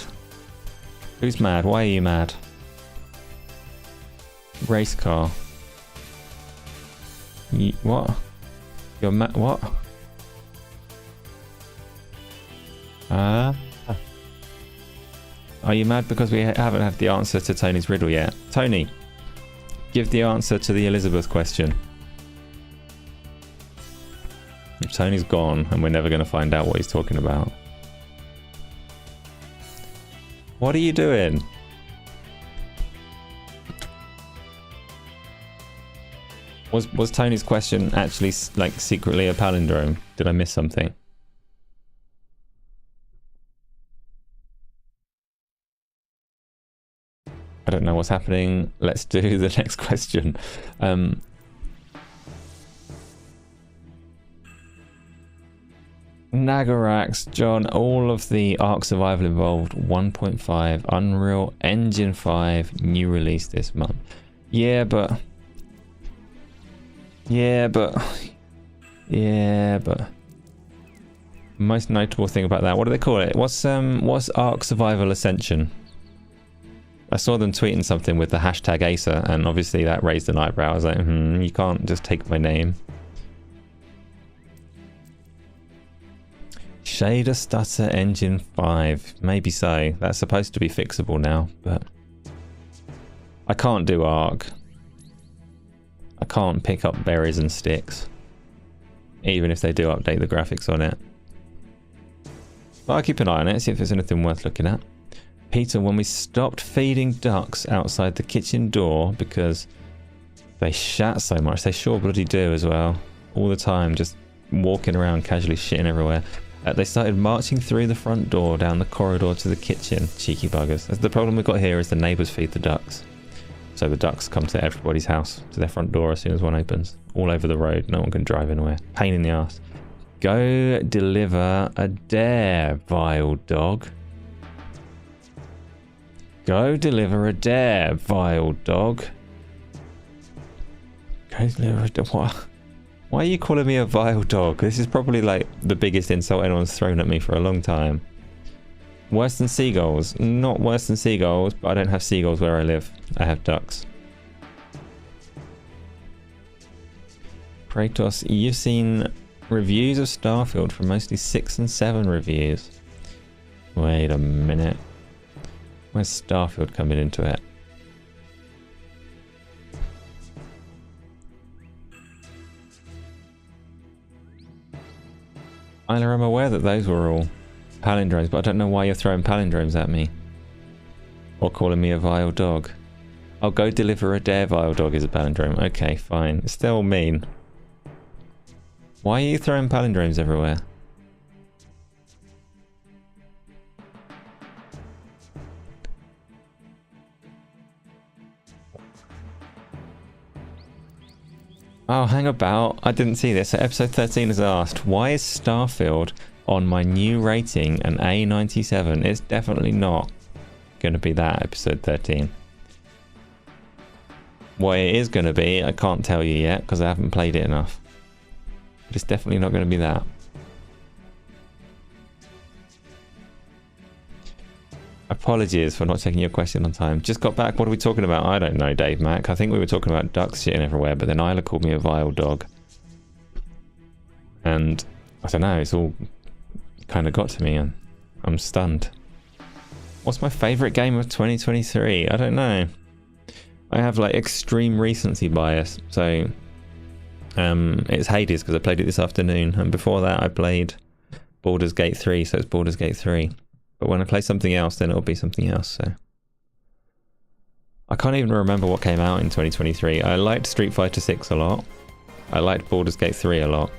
Who's mad? Why are you mad? Race car. What? You're mad? What? Are you mad because we haven't had the answer to Tony's riddle yet? Tony, give the answer to the Elizabeth question. Tony's gone and we're never going to find out what he's talking about. What are you doing? Was Tony's question actually like secretly a palindrome? Did I miss something? I don't know what's happening. Let's do the next question. Nagarax, John, all of the Ark Survival involved 1.5, Unreal Engine 5, new release this month. Yeah, but most notable thing about that, what do they call it? What's Ark Survival Ascension? I saw them tweeting something with the hashtag Asa, and obviously that raised an eyebrow. I was like, you can't just take my name. Shader Stutter Engine 5. Maybe so. That's supposed to be fixable now, but I can't do Ark. I can't pick up berries and sticks, even if they do update the graphics on it. But I'll keep an eye on it, see if there's anything worth looking at. Peter, when we stopped feeding ducks outside the kitchen door because they shat so much, they sure bloody do as well, all the time, just walking around casually shitting everywhere. They started marching through the front door down the corridor to the kitchen. Cheeky buggers. The problem we've got here is the neighbours feed the ducks. So the ducks come to everybody's house, to their front door as soon as one opens. All over the road. No one can drive anywhere. Pain in the ass. Go deliver a dare, vile dog. Go deliver a dare, vile dog. Go deliver a dare. What? Why are you calling me a vile dog? This is probably like the biggest insult anyone's thrown at me for a long time. Worse than seagulls? Not worse than seagulls, but I don't have seagulls where I live. I have ducks. Kratos, you've seen reviews of Starfield from mostly 6 and 7 reviews. Wait a minute. Where's Starfield coming into it? I'm aware that those were all palindromes, but I don't know why you're throwing palindromes at me. Or calling me a vile dog. I'll go deliver a dare, vile dog is a palindrome. Okay, fine. It's still mean. Why are you throwing palindromes everywhere? Oh, hang about. I didn't see this. So episode 13 has asked, why is Starfield on my new rating an A97? It's definitely not going to be that, episode 13. What it is going to be, I can't tell you yet because I haven't played it enough. But it's definitely not going to be that. Apologies for not taking your question on time. Just got back. What are we talking about? I don't know, Dave Mac. I think we were talking about ducks shitting everywhere, but then Isla called me a vile dog. And I don't know, it's all kind of got to me and I'm stunned. What's my favourite game of 2023? I don't know. I have like extreme recency bias. So it's Hades because I played it this afternoon. And before that I played Baldur's Gate 3, so it's Baldur's Gate 3. But when I play something else, then it'll be something else, so. I can't even remember what came out in 2023. I liked Street Fighter 6 a lot. I liked Baldur's Gate 3 a lot.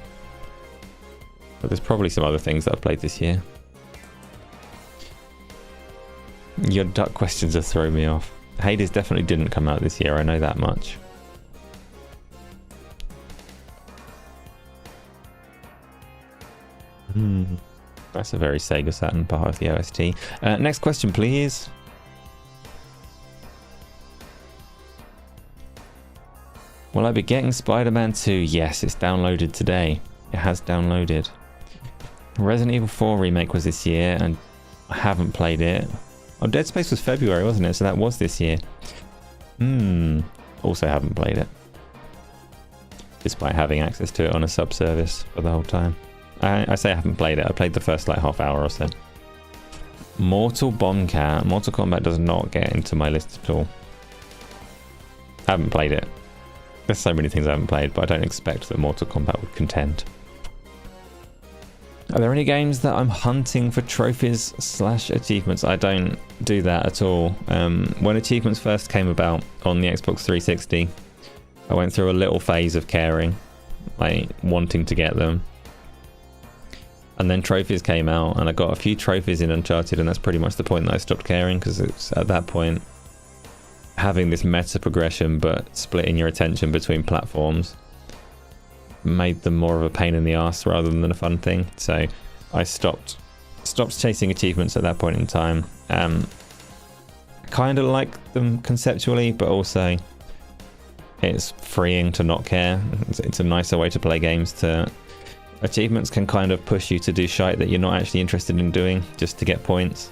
But there's probably some other things that I've played this year. Your duck questions have thrown me off. Hades definitely didn't come out this year, I know that much. That's a very Sega Saturn part of the OST. Next question, please. Will I be getting Spider-Man 2? Yes, it's downloaded today. It has downloaded. Resident Evil 4 remake was this year, and I haven't played it. Oh, Dead Space was February, wasn't it? So that was this year. Also haven't played it. Despite having access to it on a sub-service for the whole time. I say I haven't played it. I played the first like half hour or so. Mortal Kombat does not get into my list at all. I haven't played it. There's so many things I haven't played, but I don't expect that Mortal Kombat would contend. Are there any games that I'm hunting for trophies / achievements? I don't do that at all. When achievements first came about on the Xbox 360, I went through a little phase of caring, like wanting to get them. And then trophies came out, and I got a few trophies in Uncharted, and that's pretty much the point that I stopped caring, because it's at that point having this meta progression but splitting your attention between platforms made them more of a pain in the ass rather than a fun thing. So I stopped chasing achievements at that point in time. Kind of like them conceptually, but also it's freeing to not care. It's a nicer way to play games. Achievements can kind of push you to do shite that you're not actually interested in doing just to get points.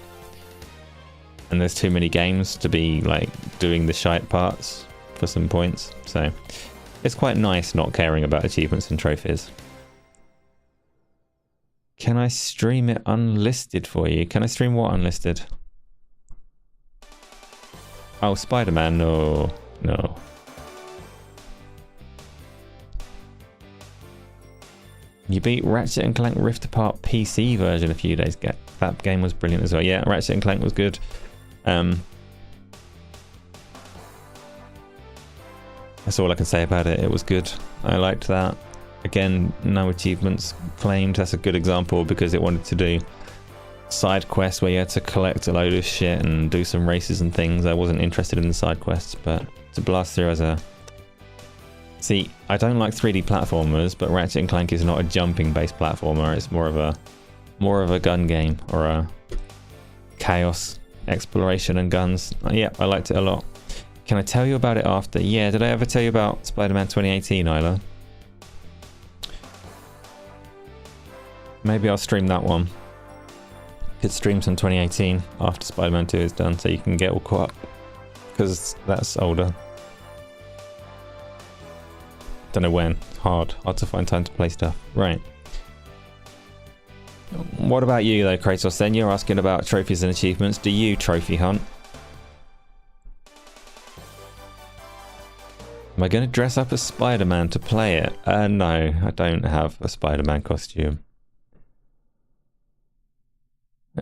And there's too many games to be like doing the shite parts for some points. So it's quite nice not caring about achievements and trophies. Can I stream it unlisted for you? Can I stream what unlisted? Oh, Spider-Man, no. You beat Ratchet & Clank Rift Apart PC version a few days ago. That game was brilliant as well. Yeah, Ratchet & Clank was good. That's all I can say about it. It was good. I liked that. Again, no achievements claimed. That's a good example because it wanted to do side quests where you had to collect a load of shit and do some races and things. I wasn't interested in the side quests, but to blast through as a... See, I don't like 3D platformers, but Ratchet & Clank is not a jumping-based platformer. It's more of a gun game or a chaos exploration and guns. Yeah, I liked it a lot. Can I tell you about it after? Yeah, did I ever tell you about Spider-Man 2018, Isla? Maybe I'll stream that one. Could stream some 2018 after Spider-Man 2 is done, so you can get all caught up, because that's older. Don't know when. Hard to find time to play stuff. Right. What about you though, Kratos? Then you're asking about trophies and achievements. Do you trophy hunt? Am I going to dress up as Spider-Man to play it? No, I don't have a Spider-Man costume.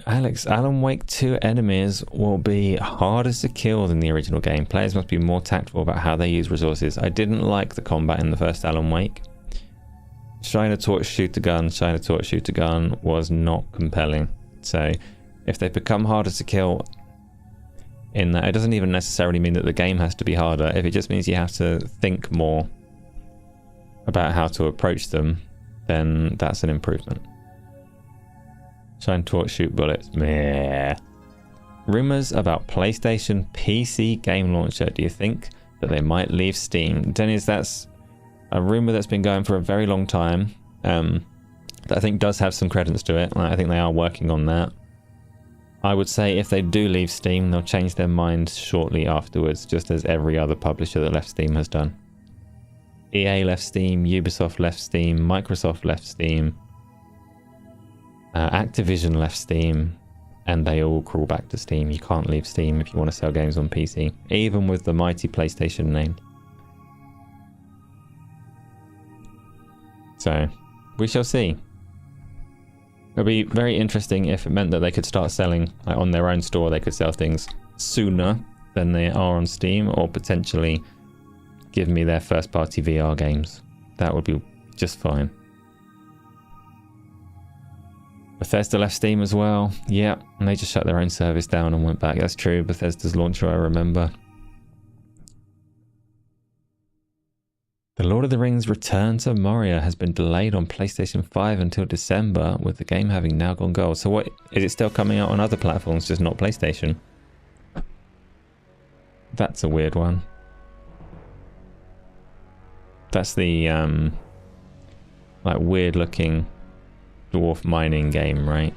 Alex, Alan Wake 2 enemies will be harder to kill than the original game. Players must be more tactful about how they use resources. I didn't like the combat in the first Alan Wake. Shiner Torch Shooter Gun was not compelling. So if they become harder to kill in that, it doesn't even necessarily mean that the game has to be harder. If it just means you have to think more about how to approach them, then that's an improvement. Shine Torch Shoot Bullets. Meh. Rumors about PlayStation PC game launcher. Do you think that they might leave Steam? Dennis, that's a rumor that's been going for a very long time. That I think does have some credence to it. I think they are working on that. I would say if they do leave Steam, they'll change their minds shortly afterwards, just as every other publisher that left Steam has done. EA left Steam, Ubisoft left Steam, Microsoft left Steam, Activision left Steam, and they all crawl back to Steam. You can't leave Steam if you want to sell games on PC, even with the mighty PlayStation name. So, we shall see. It'll be very interesting if it meant that they could start selling, like on their own store, they could sell things sooner than they are on Steam, or potentially give me their first party VR games. That would be just fine. Bethesda left Steam as well. Yeah, and they just shut their own service down and went back. That's true. Bethesda's launcher, I remember. The Lord of the Rings Return to Moria has been delayed on PlayStation 5 until December, with the game having now gone gold. So what, is it still coming out on other platforms, just not PlayStation? That's a weird one. That's the like weird looking dwarf mining game, right?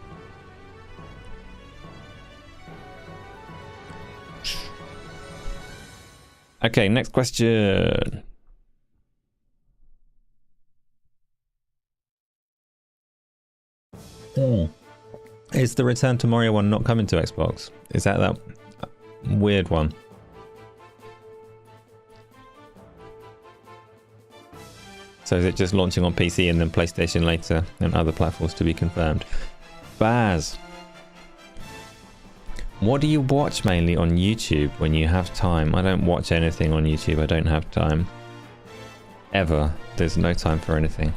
Okay, next question. Is the Return to Moria one not coming to Xbox? Is that weird one? So is it just launching on PC and then PlayStation later and other platforms to be confirmed? Baz, what do you watch mainly on YouTube when you have time? I don't watch anything on YouTube. I don't have time. Ever. There's no time for anything.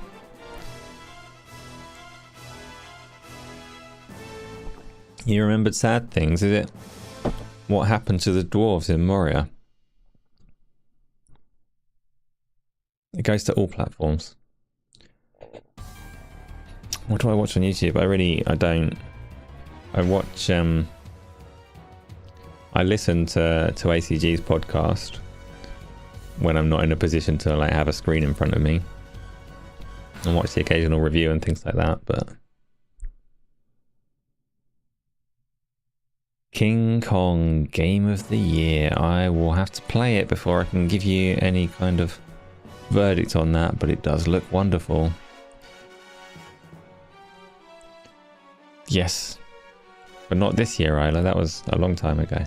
You remembered sad things, is it? What happened to the dwarves in Moria? It goes to all platforms. What do I watch on YouTube? I don't. I watch, I listen to ACG's podcast when I'm not in a position to like have a screen in front of me. And watch the occasional review and things like that, but... King Kong Game of the Year. I will have to play it before I can give you any kind of verdict on that, but it does look wonderful. Yes. But not this year, Isla. That was a long time ago.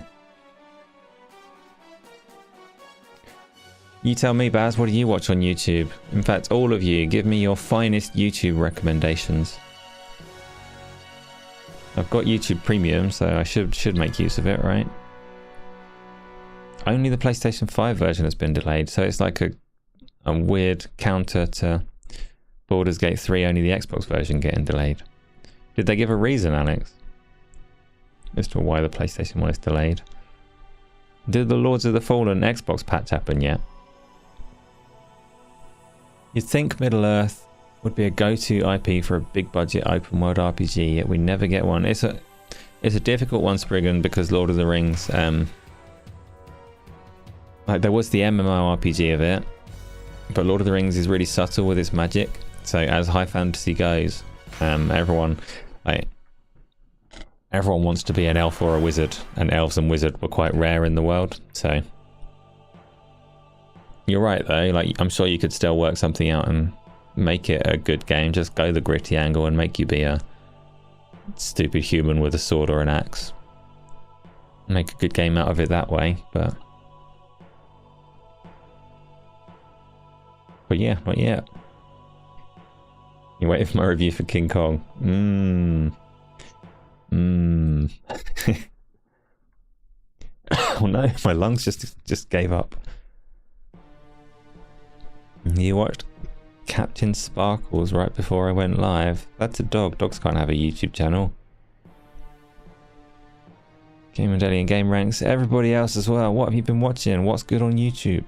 You tell me, Baz, what do you watch on YouTube? In fact, all of you, give me your finest YouTube recommendations. I've got YouTube Premium, so I should make use of it, right? Only the PlayStation 5 version has been delayed, so it's like a weird counter to Baldur's Gate 3, only the Xbox version getting delayed. Did they give a reason, Alex, as to why the PlayStation 1 is delayed? Did the Lords of the Fallen Xbox patch happen yet? You'd think Middle-earth would be a go-to IP for a big budget open world RPG, yet we never get one. It's a difficult one, Spriggan, because Lord of the Rings, like there was the MMORPG of it, but Lord of the Rings is really subtle with its magic. So as high fantasy goes, everyone wants to be an elf or a wizard, and elves and wizards were quite rare in the world. So you're right though, like I'm sure you could still work something out and make it a good game. Just go the gritty angle and make you be a stupid human with a sword or an axe. Make a good game out of it that way, but yeah, not yet. You waiting for my review for King Kong? Oh no, my lungs just gave up. You watched Captain Sparkles right before I went live. That's a dog. Dogs can't have a YouTube channel. Game and Daily and Game Ranks. Everybody else as well. What have you been watching? What's good on YouTube?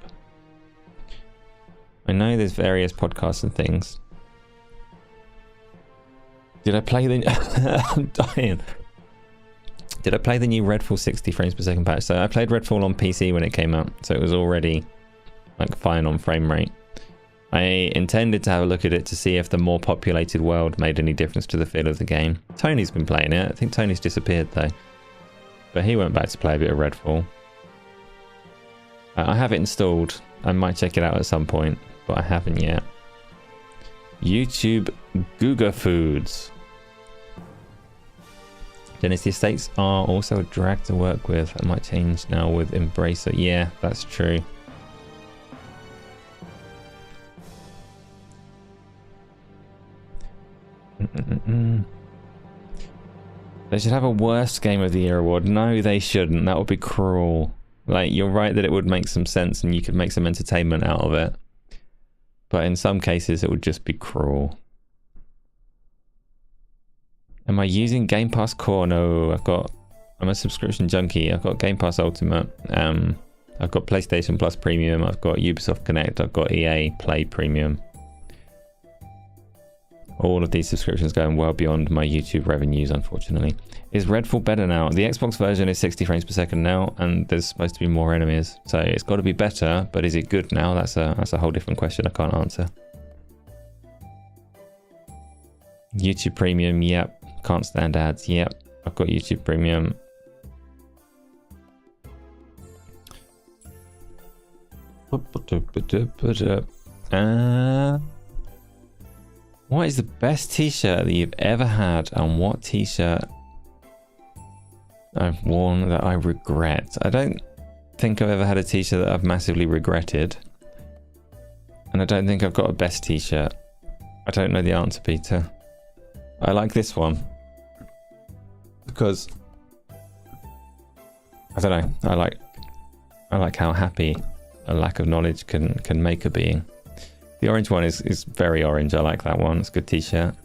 I know there's various podcasts and things. Did I play the... I'm dying. Did I play the new Redfall 60 frames per second patch? So I played Redfall on PC when it came out. So it was already like fine on frame rate. I intended to have a look at it to see if the more populated world made any difference to the feel of the game. Tony's been playing it. I think Tony's disappeared though. But he went back to play a bit of Redfall. I have it installed. I might check it out at some point, but I haven't yet. YouTube Googa Foods. Dennis, the estates are also a drag to work with. That might change now with Embracer. Yeah, that's true. They should have a worst game of the year award. No, they shouldn't. That would be cruel. Like, you're right that it would make some sense and you could make some entertainment out of it. But in some cases, it would just be cruel. Am I using Game Pass Core? No, I'm a subscription junkie. I've got Game Pass Ultimate. I've got PlayStation Plus Premium. I've got Ubisoft Connect. I've got EA Play Premium. All of these subscriptions going well beyond my YouTube revenues, unfortunately. Is Redfall better now? The Xbox version is 60 frames per second now, and there's supposed to be more enemies. So it's got to be better, but is it good now? That's a whole different question I can't answer. YouTube Premium, yep. Can't stand ads, yep. I've got YouTube Premium. What is the best t-shirt that you've ever had, and what t-shirt I've worn that I regret? I don't think I've ever had a t-shirt that I've massively regretted, and I don't think I've got a best t-shirt. I don't know the answer, Peter. I like this one because I don't know. I like how happy a lack of knowledge can make a being. The orange one is very orange. I like that one. It's a good t-shirt.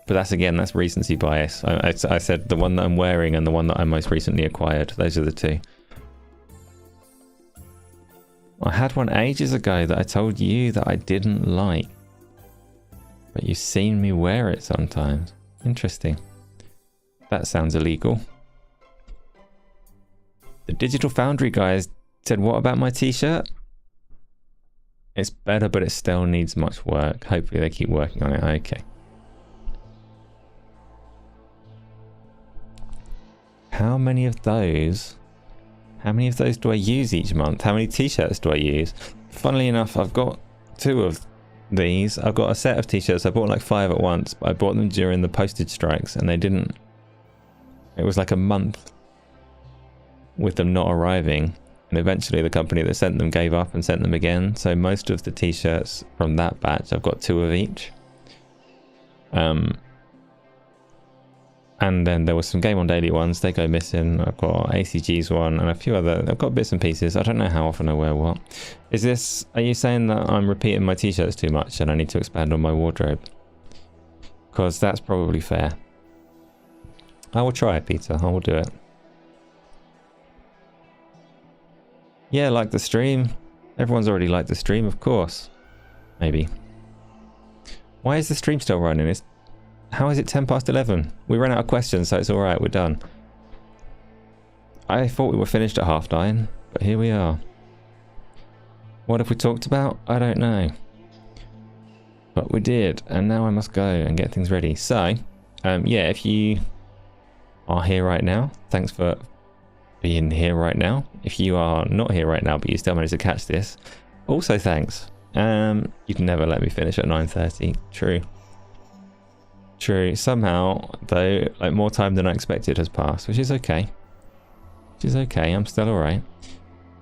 But that's recency bias. I said the one that I'm wearing and the one that I most recently acquired. Those are the two. I had one ages ago that I told you that I didn't like. But you've seen me wear it sometimes. Interesting. That sounds illegal. The Digital Foundry guys said, what about my t-shirt? It's better, but it still needs much work. Hopefully they keep working on it. Okay. How many of those do I use each month? How many t-shirts do I use? Funnily enough, I've got 2 of these. I've got a set of t-shirts. I bought like 5 at once, but I bought them during the postage strikes and they didn't. It was like a month with them not arriving. And eventually the company that sent them gave up and sent them again. So most of the t-shirts from that batch, I've got 2 of each. And then there was some Game on Daily ones. They go missing. I've got ACG's one and a few other. I've got bits and pieces. I don't know how often I wear what. Are you saying that I'm repeating my t-shirts too much and I need to expand on my wardrobe? Because that's probably fair. I will try it, Peter. I will do it. Yeah, like the stream. Everyone's already liked the stream, of course. Maybe. Why is the stream still running? How is it 10 past 11? We ran out of questions, so it's alright, we're done. I thought we were finished at 9:30, but here we are. What have we talked about? I don't know. But we did, and now I must go and get things ready. So, yeah, if you are here right now, thanks for being here right now. If you are not here right now but you still managed to catch this, also thanks. You'd never let me finish at 9:30. True. Somehow though, like, more time than I expected has passed, which is okay. I'm still alright.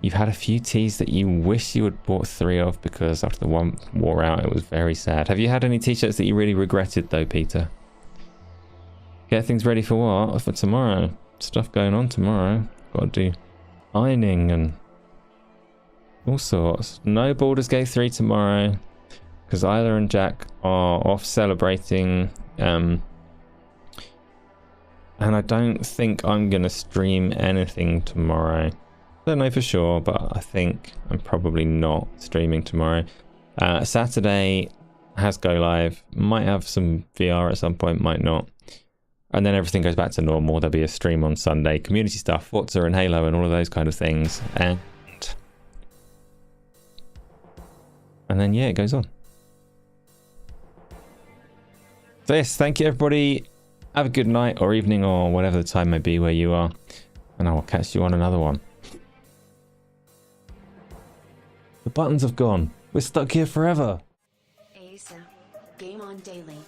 You've had a few teas that you wish you had bought 3 of because after the one wore out it was very sad. Have you had any t-shirts that you really regretted though, Peter? Get things ready for what? For tomorrow. Stuff going on tomorrow. Got to do ironing and all sorts. No Baldur's Gate 3 tomorrow. because Isla and Jack are off celebrating, and I don't think I'm going to stream anything tomorrow. I don't know for sure, but I think I'm probably not streaming tomorrow. Saturday has Go Live, might have some VR at some point, might not. And then everything goes back to normal. There'll be a stream on Sunday, community stuff, Forza and Halo and all of those kind of things. And then, yeah, it goes on. So yes, thank you everybody. Have a good night or evening or whatever the time may be where you are. And I will catch you on another one. The buttons have gone. We're stuck here forever.
Asa, game on daily.